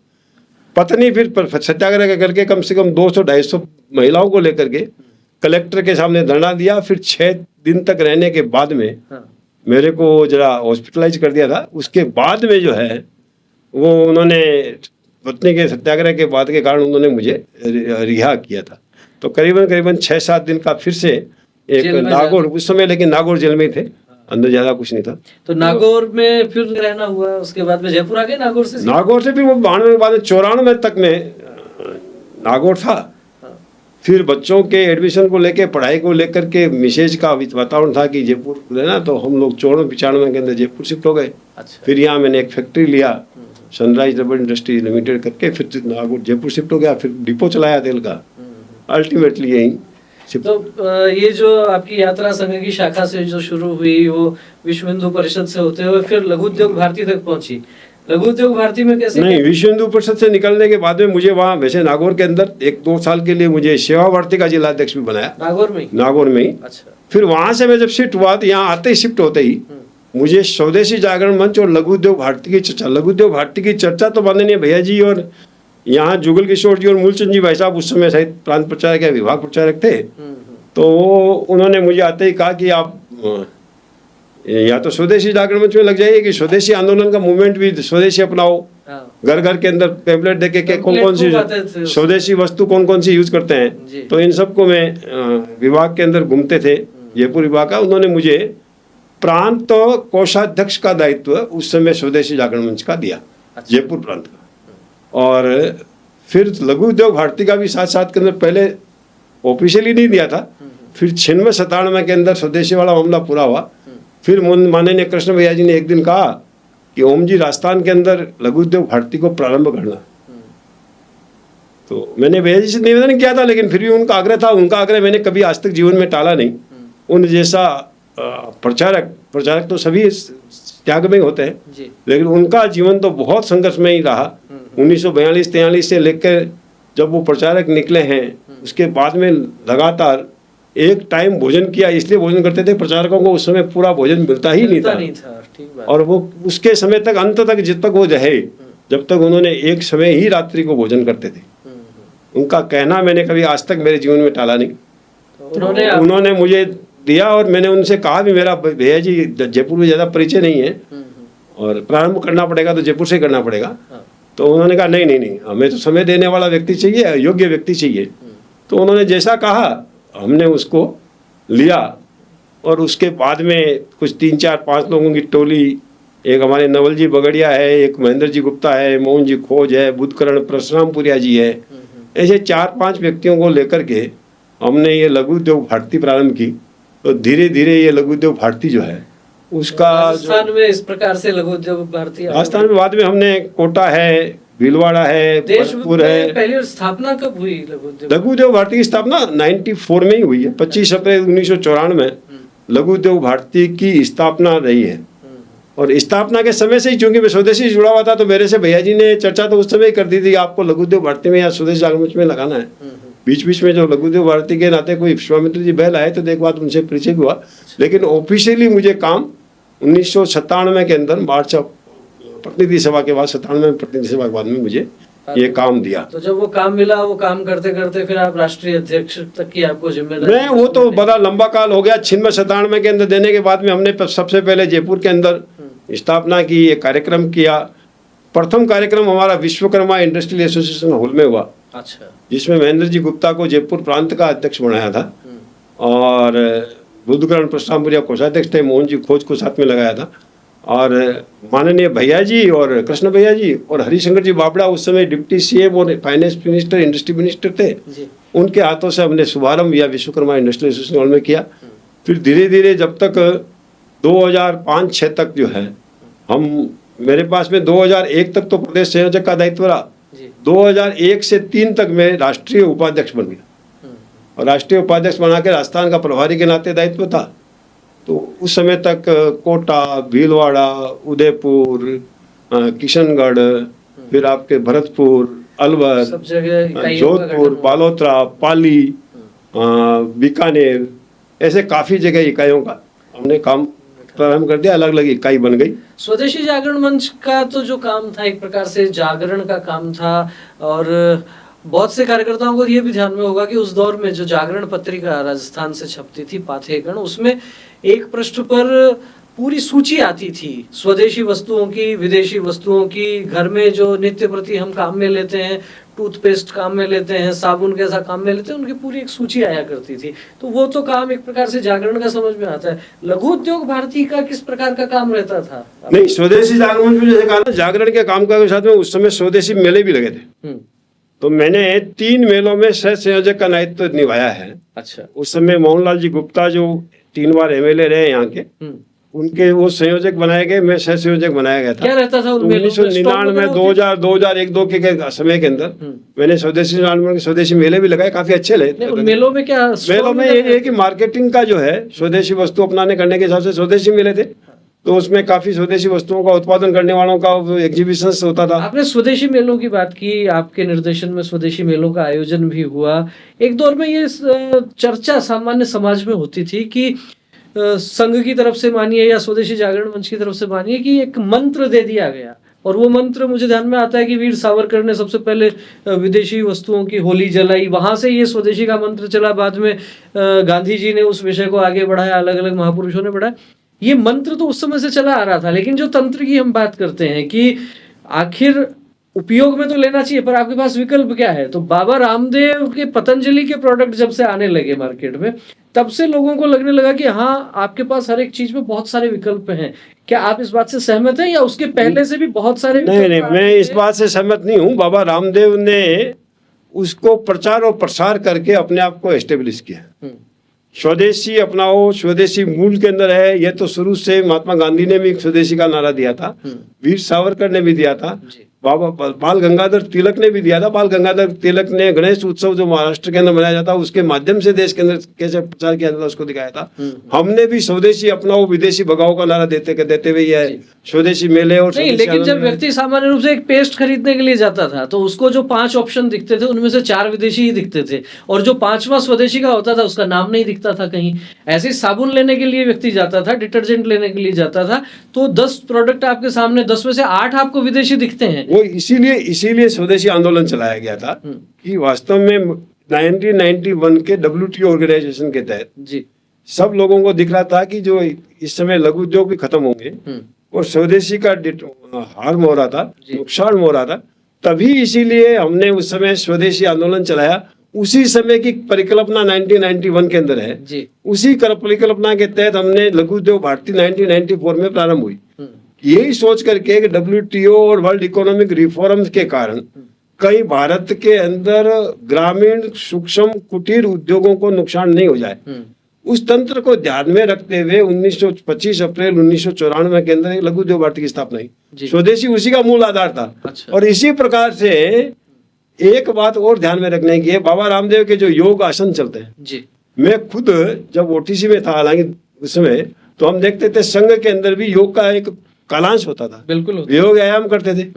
पत्नी फिर सत्याग्रह करके कम से कम 200-250 महिलाओं को लेकर के कलेक्टर के सामने धरना दिया। फिर 6 दिन तक रहने के बाद में मेरे को जरा हॉस्पिटलाइज कर दिया था। उसके बाद में जो है वो उन्होंने पत्नी के सत्याग्रह के बाद के कारण उन्होंने मुझे रिहा किया था। तो करीबन 6-7 दिन का फिर से एक नागौर, उस समय लेकिन नागौर जेल में थे, अंदर ज्यादा कुछ नहीं था। तो नागौर में फिर रहना हुआ, उसके बाद में जयपुर आ गए। नागौर से फिर वो 92 के बाद 94 तक में नागौर था। फिर बच्चों के एडमिशन को लेके, पढ़ाई को लेकर के मिसेज का वातावरण था कि जयपुर रहना, तो हम लोग 94-95 के अंदर जयपुर शिफ्ट हो गए। अच्छा। फिर यहाँ मैंने एक फैक्ट्री लिया, सनराइज रबर इंडस्ट्री लिमिटेड करके, फिर नागौर जयपुर शिफ्ट हो गया। फिर डिपो चलाया तेल का, अल्टीमेटली यही। तो ये जो आपकी यात्रा संघ की शाखा से जो शुरू हुई वो विश्व हिंदू परिषद से होते हुए फिर लघु उद्योग भारती तक पहुंची। लघु उद्योग भारती में कैसे? नहीं, विश्व हिंदू परिषद से निकलने के बाद में मुझे वहाँ, वैसे नागौर के अंदर 1-2 साल के लिए मुझे सेवा भारती का जिला अध्यक्ष भी बनाया। नागौर में ही। अच्छा। फिर वहाँ से मैं जब शिफ्ट हुआ तो यहाँ आते ही, शिफ्ट होते ही मुझे स्वदेशी जागरण मंच और लघु उद्योग भारती की चर्चा, लघु उद्योग भारती की चर्चा तो माननीय भैया जी और यहाँ जुगल किशोर जी और मूलचंद जी भाई साहब उस समय शायद प्रांत प्रचारक या विभाग प्रचारक थे। तो उन्होंने मुझे आते ही कहा कि आप या तो स्वदेशी जागरण मंच में लग जाइए कि स्वदेशी आंदोलन का मूवमेंट भी स्वदेशी अपनाओ। घर घर के अंदर पैम्पलेट देके के कौन सी स्वदेशी वस्तु कौन सी यूज करते हैं। तो इन सबको मैं विभाग के अंदर घूमते थे, जयपुर विभाग का। उन्होंने मुझे प्रांत कोषाध्यक्ष का दायित्व उस समय स्वदेशी जागरण मंच का दिया। अच्छा। जयपुर प्रांत का। और फिर लघु उद्योग भारती का भी साथ के अंदर पहले ऑफिशियली नहीं दिया था। फिर 96-97 के अंदर स्वदेशी वाला मामला पूरा हुआ। फिर माननीय कृष्ण भैया जी ने एक दिन कहा कि ओम जी राजस्थान के अंदर लघु उद्योग भारती को प्रारंभ करना। तो मैंने भैया जी से निवेदन किया था, लेकिन फिर भी उनका आग्रह था। उनका आग्रह मैंने कभी आज तक जीवन में टाला नहीं। उन जैसा प्रचारक तो सभी त्याग में होते हैं, लेकिन उनका जीवन तो बहुत संघर्ष में ही रहा। 1942-43 से लेकर जब वो प्रचारक निकले हैं, उसके बाद में लगातार एक टाइम भोजन किया। इसलिए भोजन करते थे, प्रचारकों को उस समय पूरा भोजन मिलता ही नहीं था। ठीक बात। और वो उसके समय तक, अंत तक, जब तक वो रहे, जब तक उन्होंने एक समय ही रात्रि को भोजन करते थे। उनका कहना मैंने कभी आज तक मेरे जीवन में टाला नहीं। तो उन्होंने मुझे दिया और मैंने उनसे कहा भी, मेरा भैया जी जयपुर में ज़्यादा परिचय नहीं है और प्रारंभ करना पड़ेगा तो जयपुर से करना पड़ेगा। हाँ। तो उन्होंने कहा नहीं नहीं नहीं, हमें तो समय देने वाला व्यक्ति चाहिए, योग्य व्यक्ति चाहिए। तो उन्होंने जैसा कहा हमने उसको लिया, और उसके बाद में कुछ 3-4-5 लोगों की टोली, एक हमारे नवल जी बगड़िया है, एक महेंद्र जी गुप्ता है, मोहन जी खोज है, बुद्धकरण परशुरामपुरिया जी है, ऐसे 4-5 व्यक्तियों को लेकर के हमने ये लघु उद्योग भारती प्रारंभ की। तो धीरे धीरे ये लघु उद्योग भारती जो है उसका राजस्थान में इस प्रकार से लघु उद्योग भारती राजस्थान में बाद में हमने कोटा है, भीलवाड़ा है, देश भरतपुर में है। पहली स्थापना कब हुई लघु उद्योग भारती की स्थापना 94 में ही हुई है। 25 अप्रैल 1994 में लघु उद्योग भारती की स्थापना रही है। और स्थापना के समय से ही, चूंकि मैं स्वदेशी से जुड़ा हुआ था, तो मेरे से भैया जी ने चर्चा तो उस समय ही कर दी थी, आपको लघु उद्योग भारती में या स्वदेशी जागरण मंच में लगाना है। बीच बीच में जो लघु उद्योग भारती के नाते कोई विश्वामित्र जी बहल आए तो एक बात उनसे परिचय हुआ, लेकिन ऑफिशियली मुझे काम 1997 के अंदर मार्च प्रतिनिधि सभा के बाद, 97 में प्रतिनिधि सभा के बाद में मुझे ये काम दिया। तो जब वो काम मिला, वो काम करते करते फिर आप राष्ट्रीय अध्यक्ष तक की आपको जिम्मेदारी? मैं वो तो बड़ा लंबा काल हो गया। 96-97 के अंदर देने के बाद में हमने सबसे पहले जयपुर के अंदर स्थापना की, एक कार्यक्रम किया। प्रथम कार्यक्रम हमारा विश्वकर्मा इंडस्ट्रियल एसोसिएशन हॉल में हुआ। अच्छा। जिसमें महेंद्र जी गुप्ता को जयपुर प्रांत का अध्यक्ष बनाया था, और बुद्धकरण परशुरामपुरिया कोषाध्यक्ष थे, मोहन जी खोज को साथ में लगाया था, और माननीय भैया जी और कृष्ण भैया जी और हरिशंकर जी बाबड़ा उस समय डिप्टी सीएम और फाइनेंस मिनिस्टर, इंडस्ट्री मिनिस्टर थे जी। उनके हाथों से हमने शुभारंभ या विश्वकर्मा इंडस्ट्रियल एसोसिएशन हॉल में किया। फिर धीरे धीरे जब तक 2005-06 तक जो है हम, मेरे पास में 2001 तक तो प्रदेश संयोजक का दायित्व रहा। 2001 से 3 तक मैं राष्ट्रीय उपाध्यक्ष बन गया, और राष्ट्रीय उपाध्यक्ष बना के राजस्थान का प्रभारी के नाते दायित्व था। तो उस समय तक कोटा, भीलवाड़ा, उदयपुर, किशनगढ़, फिर आपके भरतपुर, अलवर, सब जगह जोधपुर, बालोतरा, पाली, बीकानेर, ऐसे काफी जगह इकाइयों का हमने काम प्रारंभ कर दिया, अलग अलग इकाई बन गई। स्वदेशी जागरण मंच का तो जो काम था एक प्रकार से जागरण का काम था, और बहुत से कार्यकर्ताओं को ये भी ध्यान में होगा कि उस दौर में जो जागरण पत्रिका राजस्थान से छपती थी पाथेगण, उसमें एक पृष्ठ पर पूरी सूची आती थी स्वदेशी वस्तुओं की, विदेशी वस्तुओं की, घर में जो नित्य प्रति हम काम में लेते हैं, टूथपेस्ट काम में लेते हैं, साबुन कैसा काम में लेते हैं, उनकी पूरी एक सूची आया करती थी। तो वो तो काम एक प्रकार से जागरण का समझ में आता है। लघु उद्योग भारती का किस प्रकार का काम रहता था? नहीं, स्वदेशी जागरण मंच में जैसे कहा ना, जागरण के काम के साथ में उस समय स्वदेशी मेले भी लगे थे। तो मैंने 3 मेलों में सह संयोजक का दायित्व निभाया है। अच्छा। उस समय मोहनलाल जी गुप्ता जो 3 बार एमएलए रहे यहाँ के, उनके वो संयोजक बनाए गए, मैं सह संयोजक बनाया गया था। क्या रहता था उन मेलों में? 1999, 2000, 2001-2 के समय के अंदर मैंने स्वदेशी मेले भी लगाए, काफी अच्छे लगे। उन मेलों में क्या? मेलों में ये है कि मार्केटिंग का जो है स्वदेशी वस्तु अपनाने करने के हिसाब से स्वदेशी मेले थे, तो उसमें काफी स्वदेशी वस्तुओं का उत्पादन करने वालों का एग्जीबिशन होता था। आपने स्वदेशी मेलों की बात की, आपके निर्देशन में स्वदेशी मेलों का आयोजन भी हुआ। एक दौर में ये चर्चा सामान्य समाज में होती थी कि संघ की तरफ से मानिए या स्वदेशी जागरण मंच की तरफ से मानिए कि एक मंत्र दे दिया गया, और वो मंत्र मुझे ध्यान में आता है कि वीर सावरकर ने सबसे पहले विदेशी वस्तुओं की होली जलाई, वहां से ये स्वदेशी का मंत्र चला। बाद में गांधी जी ने उस विषय को आगे बढ़ाया, अलग अलग महापुरुषों ने बढ़ाया। ये मंत्र तो उस समय से चला आ रहा था, लेकिन जो तंत्र की हम बात करते हैं कि आखिर उपयोग में तो लेना चाहिए, पर आपके पास विकल्प क्या है? तो बाबा रामदेव के, पतंजलि के प्रोडक्ट जब से आने लगे मार्केट में, तब से लोगों को लगने लगा कि हाँ, आपके पास हर एक चीज में बहुत सारे विकल्प हैं। क्या आप इस बात से सहमत हैं, या उसके पहले से भी बहुत सारे? नहीं, मैं इस बात से सहमत नहीं हूँ। बाबा रामदेव ने उसको प्रचार और प्रसार करके अपने आप को एस्टेब्लिश किया। स्वदेशी अपनाओ, स्वदेशी मूल के अंदर है। यह तो शुरू से महात्मा गांधी ने भी स्वदेशी का नारा दिया था, वीर सावरकर ने भी दिया था, बाबा बाल गंगाधर तिलक ने भी दिया था। बाल गंगाधर तिलक ने गणेश उत्सव जो महाराष्ट्र के अंदर मनाया जाता है, उसके माध्यम से देश के अंदर कैसे प्रचार किया जाता, उसको दिखाया था। हमने भी स्वदेशी अपनाओ, विदेशी भगाओ का नारा देते हुए है स्वदेशी मेले। और नहीं, लेकिन जब व्यक्ति सामान्य रूप से एक पेस्ट खरीदने के लिए जाता था, तो उसको जो 5 ऑप्शन दिखते थे, उनमें से 4 विदेशी ही दिखते थे, और जो 5वां स्वदेशी का होता था उसका नाम नहीं दिखता था कहीं। ऐसे साबुन लेने के लिए व्यक्ति जाता था, डिटर्जेंट लेने के लिए जाता था, तो 10 प्रोडक्ट आपके सामने, 10 में से 8 आपको विदेशी दिखते हैं। वो इसीलिए स्वदेशी आंदोलन चलाया गया था कि वास्तव में 1991 के WTO ऑर्गेनाइजेशन के तहत जी सब लोगों को दिख रहा था कि जो इस समय लघु उद्योग भी खत्म होंगे, और स्वदेशी का हार्म हो रहा था, जी। नुकसान हो रहा था, तभी इसीलिए हमने उस समय स्वदेशी आंदोलन चलाया। उसी समय की परिकल्पना 1991 के अंदर है। जी। उसी परिकल्पना के तहत हमने लघु उद्योग भारती 1994 में प्रारंभ हुई, यही सोच करके कि WTO और वर्ल्ड इकोनॉमिक रिफॉर्म्स के कारण कहीं भारत के अंदर ग्रामीण सूक्ष्म कुटीर उद्योगों को नुकसान नहीं हो जाए। उस तंत्र को ध्यान में रखते हुए 25 अप्रैल 1994 के अंदर एक लघु उद्योग भारती की स्थापना हुई। जी। स्वदेशी उसी का मूल आधार था। अच्छा। और इसी प्रकार से एक बात और ध्यान में रखने की है, बाबा रामदेव के जो योग आसन चलते हैं, जी। मैं खुद जब OTC में था, हालांकि उस समय तो हम देखते थे संघ के अंदर भी योग का एक कालांश होता था। बिल्कुल होता योग व्यायाम करते थे,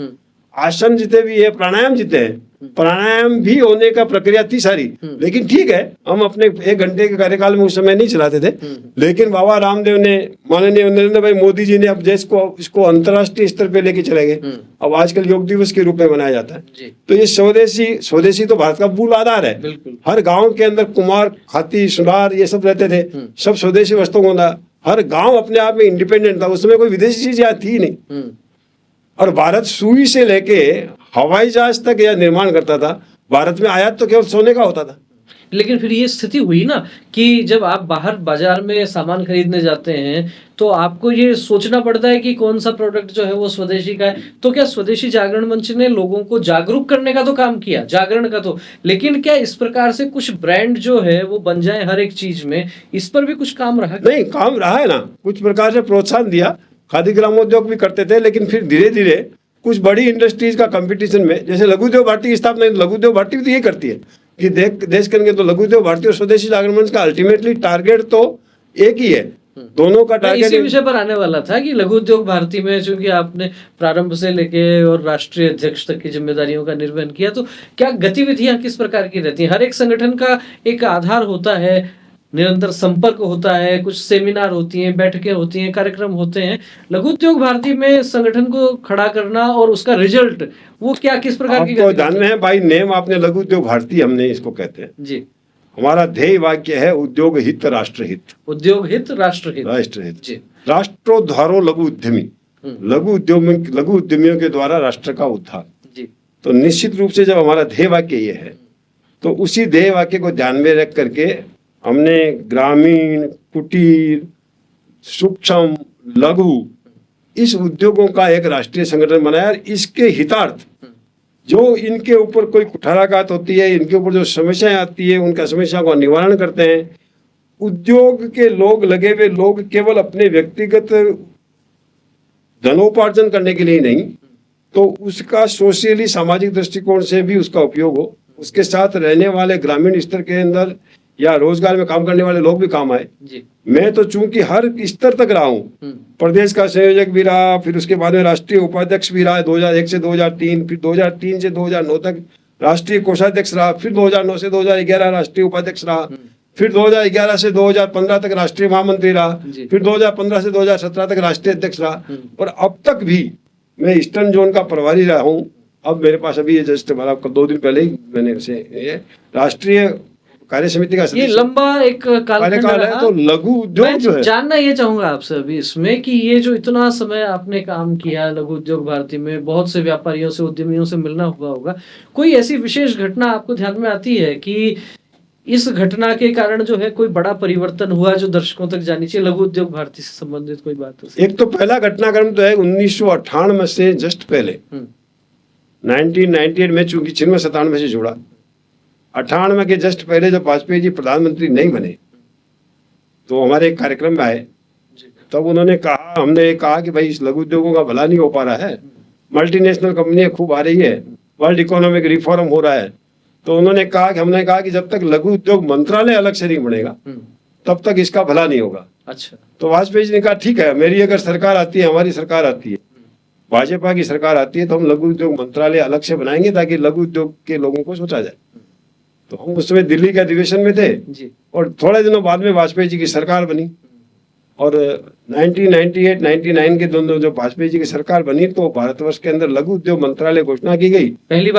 आसन जितने भी है, प्राणायाम जितने हैं, प्राणायाम भी होने का प्रक्रिया थी सारी। लेकिन ठीक है, हम अपने 1 घंटे के कार्यकाल में उस समय नहीं चलाते थे, लेकिन बाबा रामदेव ने, माननीय नरेंद्र भाई मोदी जी ने अब देश को इसको अंतर्राष्ट्रीय स्तर पे लेके चले गए। अब आजकल योग दिवस के रूप में मनाया जाता है। जी। तो ये स्वदेशी तो भारत का मूल आधार है। बिल्कुल। हर गांव के अंदर कुमार, खाती, सुनार ये सब रहते थे, सब स्वदेशी वस्तुओं को था। हर गांव अपने आप में इंडिपेंडेंट था, उस समय कोई विदेशी चीज यहाँ थी नहीं। और भारत सुई से लेके हवाई जहाज तक यह निर्माण करता था। भारत में आयात तो केवल सोने का होता था। लेकिन फिर ये स्थिति हुई ना कि जब आप बाहर बाजार में सामान खरीदने जाते हैं तो आपको ये सोचना पड़ता है कि कौन सा प्रोडक्ट जो है वो स्वदेशी का है। तो क्या स्वदेशी जागरण मंच ने लोगों को जागरूक करने का तो काम किया, जागरण का तो, लेकिन क्या इस प्रकार से कुछ ब्रांड जो है वो बन जाए हर एक चीज में, इस पर भी कुछ काम रहा? नहीं, काम रहा है ना, कुछ प्रकार से प्रोत्साहन दिया। खादी ग्रामोद्योग भी करते थे, लेकिन फिर धीरे धीरे कुछ बड़ी इंडस्ट्रीज का कंपटीशन में, जैसे लघु उद्योग भारती की स्थापना, लघु उद्योग भारती भी तो ये करती है कि देश करेंगे तो लघु उद्योग भारती और स्वदेशी जागरण मंच का अल्टीमेटली टारगेट तो एक ही है, दोनों का टारगेट। इसी विषय पर आने वाला था कि लघु उद्योग भारती में चूंकि आपने प्रारंभ से लेके और राष्ट्रीय अध्यक्ष तक की जिम्मेदारियों का निर्वहन किया, तो क्या गतिविधियां किस प्रकार की रहती हैं? हर एक संगठन का एक आधार होता है, निरंतर संपर्क होता है, कुछ सेमिनार होती हैं, बैठकें होती हैं, कार्यक्रम होते हैं। लघु उद्योग भारती में संगठन को खड़ा करना और उसका रिजल्ट वो क्या, किस प्रकार की आपको ध्यान में है भाई, नेम आपने लघु उद्योग भारती, हमने इसको कहते हैं जी। हमारा ध्येय वाक्य है उद्योग हित राष्ट्रहित। उद्योग हित राष्ट्रहित। राष्ट्रहित जी। राष्ट्रोद्धारो लघु उद्यमी, लघु उद्यमियों के द्वारा राष्ट्र का उद्धार। जी। तो निश्चित रूप से जब हमारा ध्येय वाक्य ये है, तो उसी ध्येय वाक्य को ध्यान में रख करके हमने ग्रामीण, कुटीर, सूक्ष्म, लघु इस उद्योगों का एक राष्ट्रीय संगठन बनाया। इसके हितार्थ जो इनके ऊपर कोई कुठाराघात होती है, इनके ऊपर जो समस्याएं आती है, उनका समस्या का निवारण करते हैं। उद्योग के लोग, लगे हुए लोग केवल अपने व्यक्तिगत धनोपार्जन करने के लिए नहीं, तो उसका सोशली, सामाजिक दृष्टिकोण से भी उसका उपयोग हो, उसके साथ रहने वाले ग्रामीण स्तर के अंदर या रोजगार में काम करने वाले लोग भी काम आए। जी। मैं तो चूंकि हर स्तर तक रहा हूँ, प्रदेश का संयोजक भी रहा, फिर उसके बाद में राष्ट्रीय उपाध्यक्ष भी रहा 2001 से 2003, फिर 2003 से 2009 तक राष्ट्रीय कोषाध्यक्ष रहा, फिर 2009 से 2011 राष्ट्रीय उपाध्यक्ष रहा, फिर 2011 से 2015 तक राष्ट्रीय महामंत्री रहा, फिर 2015 से 2017 तक राष्ट्रीय अध्यक्ष रहा, और अब तक भी मैं ईस्टर्न जोन का प्रभारी रहा हूँ। अब मेरे पास अभी ये जस्ट 2 दिन पहले ही मैंने उसे राष्ट्रीय कार्य समिति का ये लंबा एक कालखंड है। तो लघु उद्योग जो है, जानना ये चाहूंगा आपसे अभी इसमें कि ये जो इतना समय आपने काम किया लघु उद्योग भारती में, बहुत से व्यापारियों से, उद्यमियों से मिलना हुआ होगा, कोई ऐसी विशेष घटना आपको ध्यान में आती है कि इस घटना के कारण जो है कोई बड़ा परिवर्तन हुआ जो दर्शकों तक जानी चाहिए, लघु उद्योग भारती से संबंधित कोई बात? एक तो पहला घटनाक्रम तो है 1998 से जस्ट पहले 1998 में, चूंकि 96-97 से जुड़ा, 98 के जस्ट पहले जब वाजपेयी जी प्रधानमंत्री नहीं बने तो हमारे एक कार्यक्रम में आए। तब उन्होंने कहा, हमने कहा कि भाई इस लघु उद्योगों का भला नहीं हो पा रहा है, मल्टीनेशनल कंपनियां खूब आ रही है, वर्ल्ड इकोनॉमिक रिफॉर्म हो रहा है। तो उन्होंने कहा कि, हमने कहा कि जब तक लघु उद्योग मंत्रालय अलग से नहीं बनेगा तब तक इसका भला नहीं होगा। अच्छा। तो वाजपेयी जी ने कहा ठीक है, मेरी अगर सरकार आती है, हमारी सरकार आती है, भाजपा की सरकार आती है, तो हम लघु उद्योग मंत्रालय अलग से बनाएंगे ताकि लघु उद्योग के लोगों को सोचा जाए। तो हम उस समय दिल्ली के अधिवेशन में थे जी। और थोड़े दिनों बाद में वाजपेयी जी की सरकार बनी, और 1998-99 के दोनों जब वाजपेयी जी की सरकार बनी तो भारतवर्ष के अंदर लघु उद्योग मंत्रालय घोषणा की गई, पहली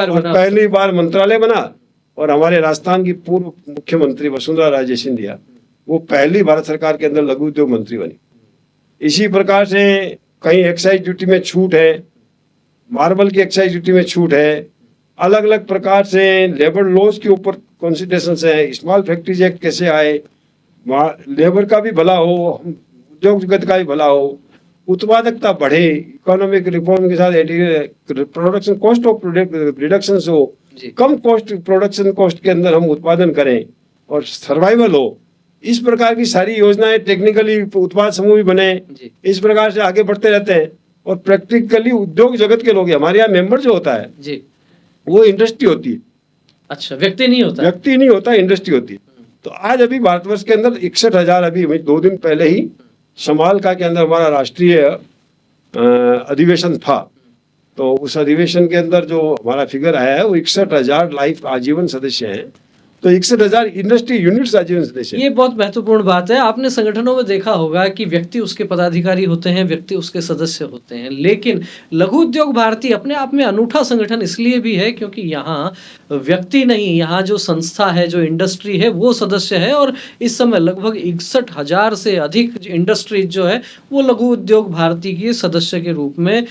बार मंत्रालय बना। और हमारे राजस्थान की पूर्व मुख्यमंत्री वसुंधरा राजे सिंधिया, वो पहली भारत सरकार के अंदर लघु उद्योग मंत्री बनी। इसी प्रकार से कहीं एक्साइज ड्यूटी में छूट है, मार्बल की एक्साइज ड्यूटी में छूट है, अलग अलग प्रकार से लेबर लॉज के ऊपर कॉन्सिडरेशन है, स्मॉल फैक्ट्रीज एक्ट कैसे आए, लेबर का भी भला हो, उद्योग जगत का भी भला हो, उत्पादकता बढ़े, इकोनॉमिक रिफॉर्म के साथ प्रोडक्शन कॉस्ट ऑफ रिडक्शन हो, कम कॉस्ट प्रोडक्शन कॉस्ट के अंदर हम उत्पादन करें और सर्वाइवल हो। इस प्रकार की सारी योजनाएं, टेक्निकली उत्पाद समूह भी बने, इस प्रकार से आगे बढ़ते रहते हैं। और प्रैक्टिकली उद्योग जगत के लोग, हमारे यहाँ मेंबर जो होता है जी, वो इंडस्ट्री होती है। अच्छा, व्यक्ति नहीं होता? व्यक्ति नहीं होता, इंडस्ट्री होती है। तो आज अभी भारतवर्ष के अंदर 61,000, अभी 2 दिन पहले ही समालका के अंदर हमारा राष्ट्रीय अधिवेशन था, तो उस अधिवेशन के अंदर जो हमारा फिगर आया है वो 61,000 लाइफ आजीवन सदस्य हैं। तो 61,000 इंडस्ट्री यूनिट्स आजीवन सदस्य। ये बहुत महत्वपूर्ण बात है। आपने संगठनों में देखा होगा कि व्यक्ति उसके पदाधिकारी होते हैं, व्यक्ति उसके सदस्य होते हैं, लेकिन लघु उद्योग भारती अपने आप में अनूठा संगठन इसलिए भी है क्योंकि यहाँ व्यक्ति नहीं, यहाँ जो संस्था है, जो इंडस्ट्री है, वो सदस्य है। और इस समय लगभग 61,000 से अधिक इंडस्ट्रीज जो है वो लघु उद्योग भारती के सदस्य के रूप में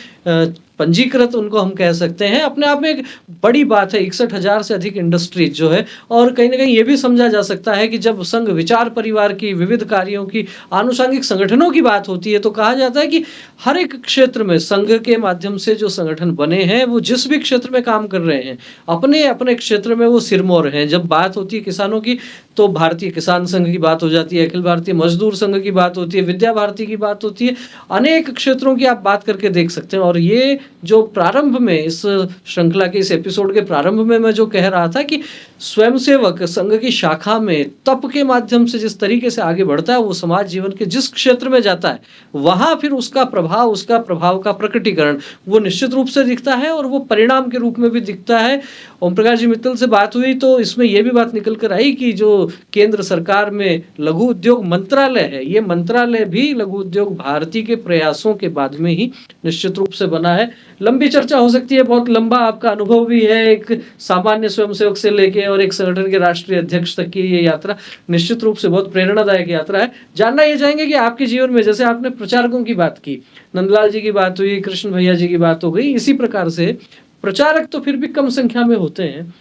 पंजीकृत उनको हम कह सकते हैं। अपने आप में एक बड़ी बात है 61,000 से अधिक इंडस्ट्रीज जो है। और कहीं ना कहीं ये भी समझा जा सकता है कि जब संघ विचार परिवार की विविध कार्यों की आनुषंगिक संगठनों की बात होती है तो कहा जाता है कि हर एक क्षेत्र में संघ के माध्यम से जो संगठन बने हैं वो जिस भी क्षेत्र में काम कर रहे हैं अपने अपने क्षेत्र में वो सिरमौर हैं। जब बात होती है किसानों की तो भारतीय किसान संघ की बात हो जाती है, अखिल भारतीय मजदूर संघ की बात होती है, विद्या भारती की बात होती है, अनेक क्षेत्रों की आप बात करके देख सकते हैं। और ये जो प्रारंभ में इस श्रृंखला के इस एपिसोड के प्रारंभ में मैं जो कह रहा था कि स्वयंसेवक संघ की शाखा में तप के माध्यम से जिस तरीके से आगे बढ़ता है वो समाज जीवन के जिस क्षेत्र में जाता है वहां फिर उसका प्रभाव का प्रकटीकरण वो निश्चित रूप से दिखता है और वो परिणाम के रूप में भी दिखता है। ओम प्रकाश जी मित्तल से बात हुई तो इसमें यह भी बात निकल कर आई कि जो केंद्र सरकार में लघु उद्योग मंत्रालय है, ये मंत्रालय भी लघु उद्योग भारती के प्रयासों के बाद में ही निश्चित रूप से बना है। लंबी चर्चा हो सकती है, बहुत लंबा आपका अनुभव भी है, एक सामान्य स्वयंसेवक से लेके और एक संगठन के राष्ट्रीय अध्यक्ष तक की ये यात्रा निश्चित रूप से बहुत प्रेरणादायक यात्रा है। जानना ये चाहेंगे कि आपके जीवन में, जैसे आपने प्रचारकों की बात की, नंदलाल जी की बात हुई, कृष्ण भैया जी की बात हो गई, इसी प्रकार से प्रचारक तो फिर भी कम संख्या में होते हैं,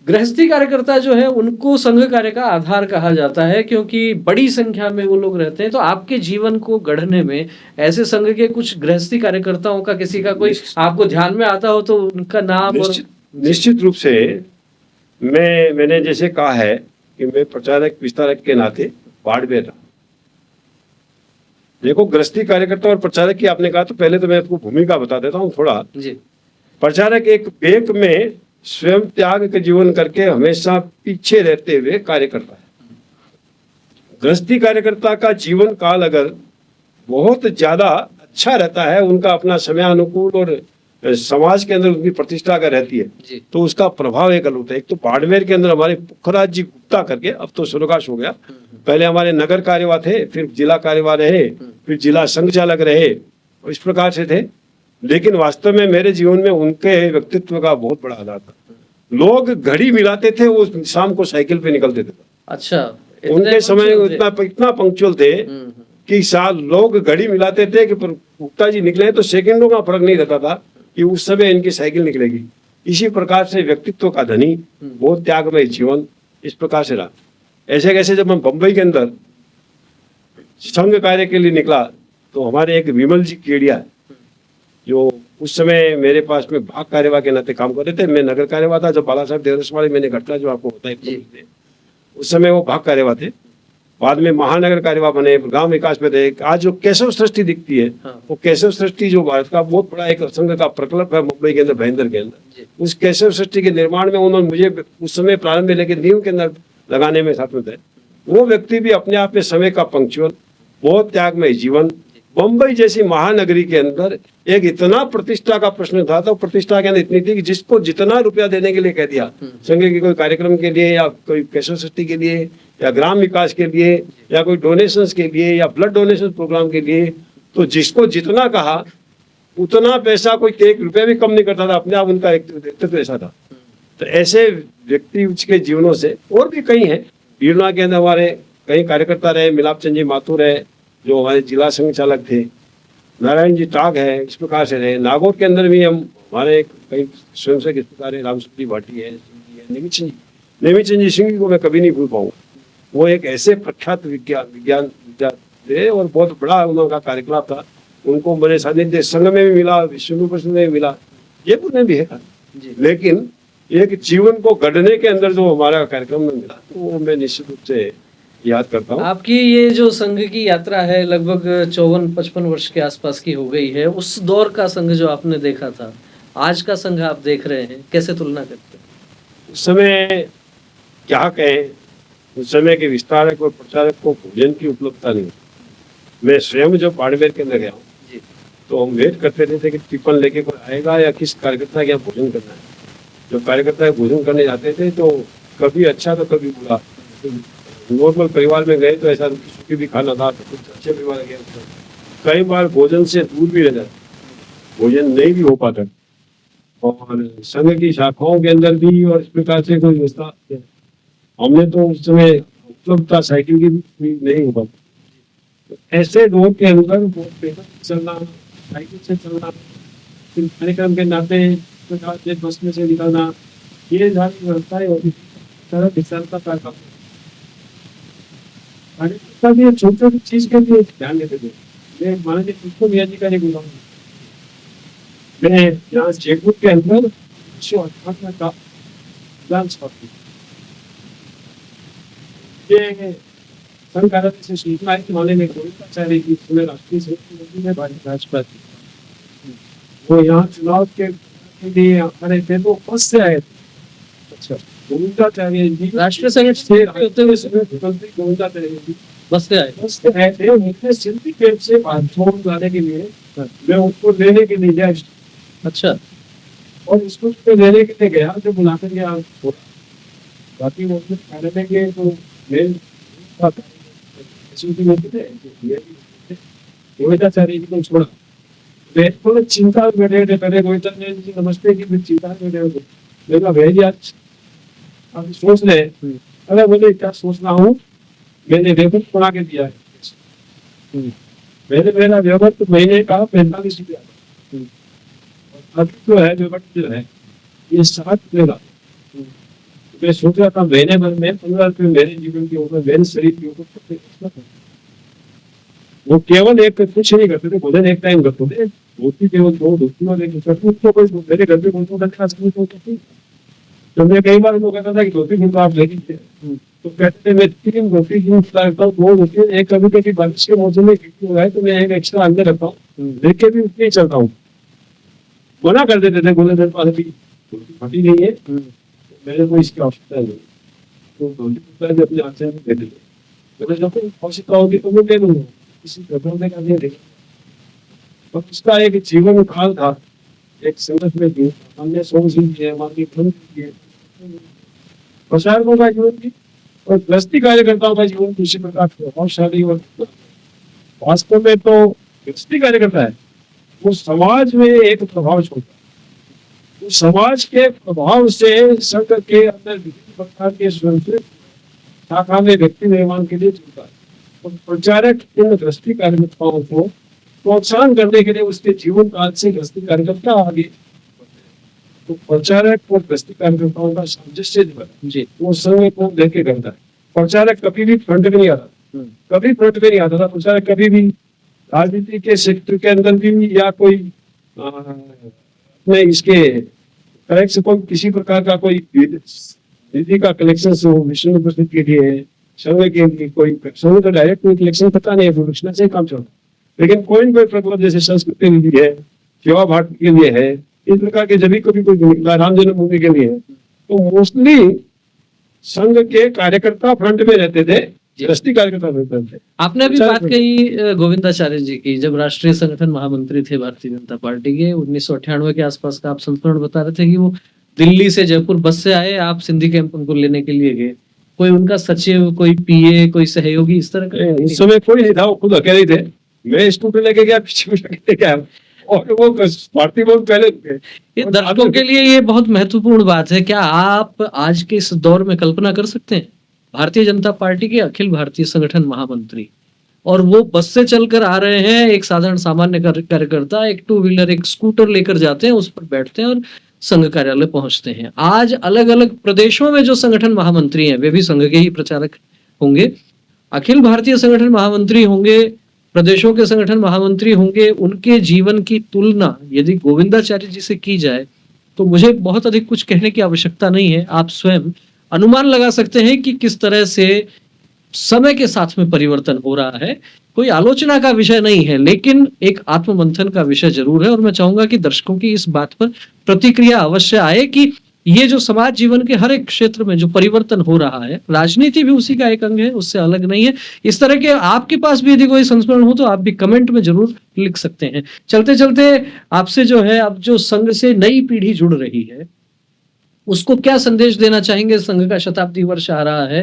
गृहस्थी कार्यकर्ता जो है उनको संघ कार्य का आधार कहा जाता है क्योंकि बड़ी संख्या में वो लोग रहते हैं। तो आपके जीवन को गढ़ने में ऐसे संघ के कुछ गृहस्थी कार्यकर्ताओं का किसी का कोई आपको ध्यान में आता हो तो उनका नाम? निश्चित रूप से मैंने जैसे कहा है कि मैं प्रचारक विस्तारक के नाते बाड़मेर रहा। देखो, गृहस्थी कार्यकर्ता और प्रचारक की आपने कहा तो पहले तो मैं आपको भूमिका बता देता हूँ थोड़ा जी। प्रचारक एक बेक में स्वयं त्याग के जीवन करके हमेशा पीछे रहते हुए कार्य करता है। गृहस्थी कार्यकर्ता का जीवन काल अगर बहुत ज्यादा अच्छा रहता है, उनका अपना समयानुकूल और समाज के अंदर उनकी प्रतिष्ठा अगर रहती है तो उसका प्रभाव एक अलग होता है। एक तो बाड़मेर के अंदर हमारे पुखराज जी गुप्ता करके, अब तो स्वर्गवास हो गया, पहले हमारे नगर कार्यवाह थे, फिर जिला कार्यवाह रहे, फिर जिला संघ चालक रहे, इस प्रकार से थे। लेकिन वास्तव में मेरे जीवन में उनके व्यक्तित्व का बहुत बड़ा आधार था। लोग घड़ी मिलाते थे, वो शाम को साइकिल पे निकलते थे। अच्छा, उनके समय इतना पंक्चुअल थे कि लोग घड़ी मिलाते थे कि गुप्ता जी निकले तो सेकंडों का फर्क नहीं रहता था कि उस समय इनकी साइकिल निकलेगी। इसी प्रकार से व्यक्तित्व का धनी, बहुत त्यागमय जीवन इस प्रकार से रहा। ऐसे कैसे जब मैं बंबई के अंदर संघ कार्य के लिए निकला तो हमारे एक विमल जी केडिया जो उस समय मेरे पास में भाग कार्यवाह के नाते काम कर रहे थे, मैं नगर कार्यवाह था। जब बाला साहब देवरस वाले मैंने घटना जो आपको बताई उस समय वो भाग कार्यवाह थे, बाद में महानगर कार्यवाह बने, गांव विकास में थे। आज जो केशव सृष्टि दिखती है वो केशव सृष्टि जो भारत का बहुत बड़ा एक संघ का प्रकल्प है मुंबई के अंदर, भयंदर के अंदर, उस केशव सृष्टि के निर्माण में उन्होंने मुझे उस समय प्रारंभ में लेके नींव के अंदर लगाने में साथ में थे। वो व्यक्ति भी अपने आप में समय का पंक्चुअल, बहुत त्यागमय जीवन। मुंबई जैसी महानगरी के अंदर एक इतना प्रतिष्ठा का प्रश्न था, तो प्रतिष्ठा के अंदर इतनी थी कि जिसको जितना रुपया देने के लिए कह दिया, संघ के कोई कार्यक्रम के लिए या कोई केशव सृष्टि के लिए या ग्राम विकास के लिए या कोई डोनेशंस के लिए या ब्लड डोनेशन प्रोग्राम के लिए, तो जिसको जितना कहा उतना पैसा, कोई 1 रुपया भी कम नहीं करता था। अपने आप उनका एक व्यक्तित्व ऐसा था। तो ऐसे व्यक्ति के जीवनों से और भी कई हैं। बीरना के अंदर हमारे कई कार्यकर्ता रहे, मिलाप चंद जी माथुर है जो हमारे जिला संघ चालक थे, नारायण जी टाग है, इस प्रकार से रहे। नागौर के अंदर भी हम हमारे कई स्वयंसेवक इस प्रकार है, रामसूत्री भाटी है, नेमिचंद जी सिंह को मैं कभी नहीं भूल पाऊंगा। वो एक ऐसे प्रख्यात विज्ञान थे और बहुत बड़ा उनका कार्यकलाप था। उनको मेरे सानिध्य संघ में भी मिला, विश्व परिषद में भी मिला, जयपुर में भी है। लेकिन एक जीवन को गढ़ने के अंदर जो हमारा कार्यक्रम में मिला, तो वो मैं निश्चित रूप से याद करता हूँ। आपकी ये जो संघ की यात्रा है लगभग 54-55 वर्ष के आसपास की हो गई है। उस दौर का संघ जो आपने देखा था, आज का संघ आप देख रहे हैं, कैसे तुलना करते हैं? उस समय क्या कहें, उस समय के विस्तारक और प्रचारक को भोजन की उपलब्धता नहीं। मैं स्वयं जब बाड़मेर के अंदर गया हूँ, तो हम वेट करते रहते कि टिफिन लेके कोई आएगा या किस कार्यकर्ता के यहाँ भोजन करना है। जब कार्यकर्ता भोजन करने जाते थे तो कभी अच्छा तो कभी बुरा। नॉर्मल परिवार में गए तो ऐसा रुकी सुखी भी खाना था, तो कुछ अच्छे परिवार गए कई बार भोजन से दूर भी रह जाते, भोजन नहीं भी हो पाता। और संघ की शाखाओं के अंदर भी और इस प्रकार से कोई व्यवस्था हमने तो उस समय उपलब्धता साइकिल की भी नहीं हो पाती। ऐसे दौर के अंदर बहुत पैदल चलना, साइकिल से चलना, फिर कार्यक्रम के नाते बस में से निकलना, ये सारी व्यवस्थाएं होती थी। सड़क विशालता कार्यक्रम भी छोटी छोटी चीज के लिए ध्यान देते थे। मैं माननीय पुष्पो मिया जी का एक उदाहरण, मैं यहाँ जयपुर के अंदर 1958 का विधानसभा ये संघ कार्यालय से सूचना आई कि माननीय में गोविंदाचार्य की पूरे राष्ट्रीय समिति में भाजपा थी, वो यहाँ चुनाव के लिए आने थे, तो बस से आए थे। अच्छा, गोविंदाचार्य जी राष्ट्रीय संगठन से होते हुए मुख्यमंत्री गोविंदाचार्य जी बस से आए थे। उनके सिंधी कैंप से बाथरूम लाने के लिए मैं उसको लेने के लिए गया। अच्छा, और इसको लेने के लिए गया तो बुलाकर गया, बाकी वो कार्यालय के तो गोविंदाचार्य जी को छोड़ा, मैं चिंता में बैठे थे। पहले गोविंदाचार्य जी नमस्ते की, फिर चिंता में बैठे थे। मेरा भैया आज आप सोच रहे, अरे बोले क्या सोच रहा हूँ, मैंने वेतन बना के दिया है। मैंने मेरा वेतन महीने का 45 रुपया, अभी जो है वेतन जो है ये 7 रुपये। मैं सोच रहा था महीने भर में 15 रुपये मेरे जीवन के ऊपर, मेरे शरीर के ऊपर। वो केवल एक कुछ नहीं करते थे, भोजन एक टाइम करते थे, धोती केवल 2 धोतियों मेरे घर पे बोलते। तो मैं कई बार उनको कहता था कि धोती तो आप ले लीजिए, तो कहते थे मैं 3 धोती करता हूँ, 2 धोती, एक कभी कभी बारिश के मौसम में हो रहा है तो मैं एक एक्स्ट्रा अंदर रखता हूँ, देख के भी उतने ही चलता हूँ। मना कर देते थे, बोले मेरे पास अभी धोती फटी नहीं है, मेरे को इसकी आवश्यकता नहीं, तो धोती अपने हाथ से दे देते। तो जब आवश्यकता होगी तो मैं दे दूंगा, किसी प्रबंधन का नहीं देगा। और उसका एक जीवन काल था, एक संगठन में भी हमने 100 दी है, हमारी फंड दी है, प्रचारकों का जीवन भी और गृहस्थी कार्यकर्ताओं का जीवन दूसरी प्रकार प्रभावशाली। और वास्तव में तो गृहस्थी कार्यकर्ता है, वो समाज में एक प्रभाव छोड़ता है। उस समाज के प्रभाव से संघ के अंदर विभिन्न प्रकार के स्वयंसेवक शाखा में व्यक्ति निर्माण के लिए जुड़ता है। और प्रचारक इन गृहस्थी कार्यकर्ताओं को प्रोत्साहन करने के लिए उसके जीवन काल से गृहस्थी कार्यकर्ता आगे, तो प्रचारक और गृहस्थी कार्यकर्ताओं का सामंजस्य जी वो संघ को देखे करता है। प्रचारक कभी भी फ्रंट में नहीं आता, कभी फ्रंट में नहीं आता था। प्रचारक कभी भी राजनीति के क्षेत्र के अंदर भी या कोई अपने इसके कलेक्शन को किसी प्रकार का कोई निधि का कलेक्शन हो विष्णु प्रसिद्ध के लिए संघ के लिए, कोई संघ का डायरेक्ट कोई कलेक्शन पता नहीं है, प्रोफेशनल से काम चलता, लेकिन कोई न कोई प्रकल्प जैसे संस्कृति निधि है, सेवा भारती के लिए है, इस प्रकार के जब भी कभी कोई राम जन्मभूमि के लिए है, तो मोस्टली संघ के कार्यकर्ता फ्रंट में रहते थे, गृहस्थी कार्यकर्ता रहते थे। आपने अभी बात कही गोविंदाचार्य जी की, जब राष्ट्रीय संगठन महामंत्री थे भारतीय जनता पार्टी के 1998 के आसपास का आप संस्मरण बता रहे थे कि वो दिल्ली से जयपुर बस से आए, आप सिंधी कैंप उनको लेने के लिए गए, कोई उनका सचिव, कोई पीए, कोई सहयोगी इस तरह का? इस समय कोई नहीं था, वो खुद अकेले थे। मैं स्कूटर लेके गया, पीछे लेके गया, और वो भारतीय बहुत पहले थे। ये दर्शकों के लिए ये बहुत महत्वपूर्ण बात है। क्या आप आज के इस दौर में कल्पना कर सकते हैं भारतीय जनता पार्टी के अखिल भारतीय संगठन महामंत्री और वो बस से चलकर आ रहे हैं, एक साधारण सामान्य कार्यकर्ता एक टू व्हीलर एक स्कूटर लेकर जाते हैं, उस पर बैठते हैं और संघ कार्यालय पहुंचते हैं। आज अलग अलग प्रदेशों में जो संगठन महामंत्री हैं वे भी संघ के ही प्रचारक होंगे, अखिल भारतीय संगठन महामंत्री होंगे, प्रदेशों के संगठन महामंत्री होंगे। उनके जीवन की तुलना यदि गोविंदाचार्य जी से की जाए तो मुझे बहुत अधिक कुछ कहने की आवश्यकता नहीं है। आप स्वयं अनुमान लगा सकते हैं कि किस तरह से समय के साथ में परिवर्तन हो रहा है। कोई आलोचना का विषय नहीं है, लेकिन एक आत्ममंथन का विषय जरूर है। और मैं चाहूंगा कि दर्शकों की इस बात पर प्रतिक्रिया अवश्य आए कि ये जो समाज जीवन के हर एक क्षेत्र में जो परिवर्तन हो रहा है, राजनीति भी उसी का एक अंग है, उससे अलग नहीं है। इस तरह के आपके पास भी यदि कोई संस्मरण हो तो आप भी कमेंट में जरूर लिख सकते हैं। चलते चलते आपसे जो है, अब जो संघ से नई पीढ़ी जुड़ रही है उसको क्या संदेश देना चाहेंगे? संघ का शताब्दी वर्ष आ रहा है,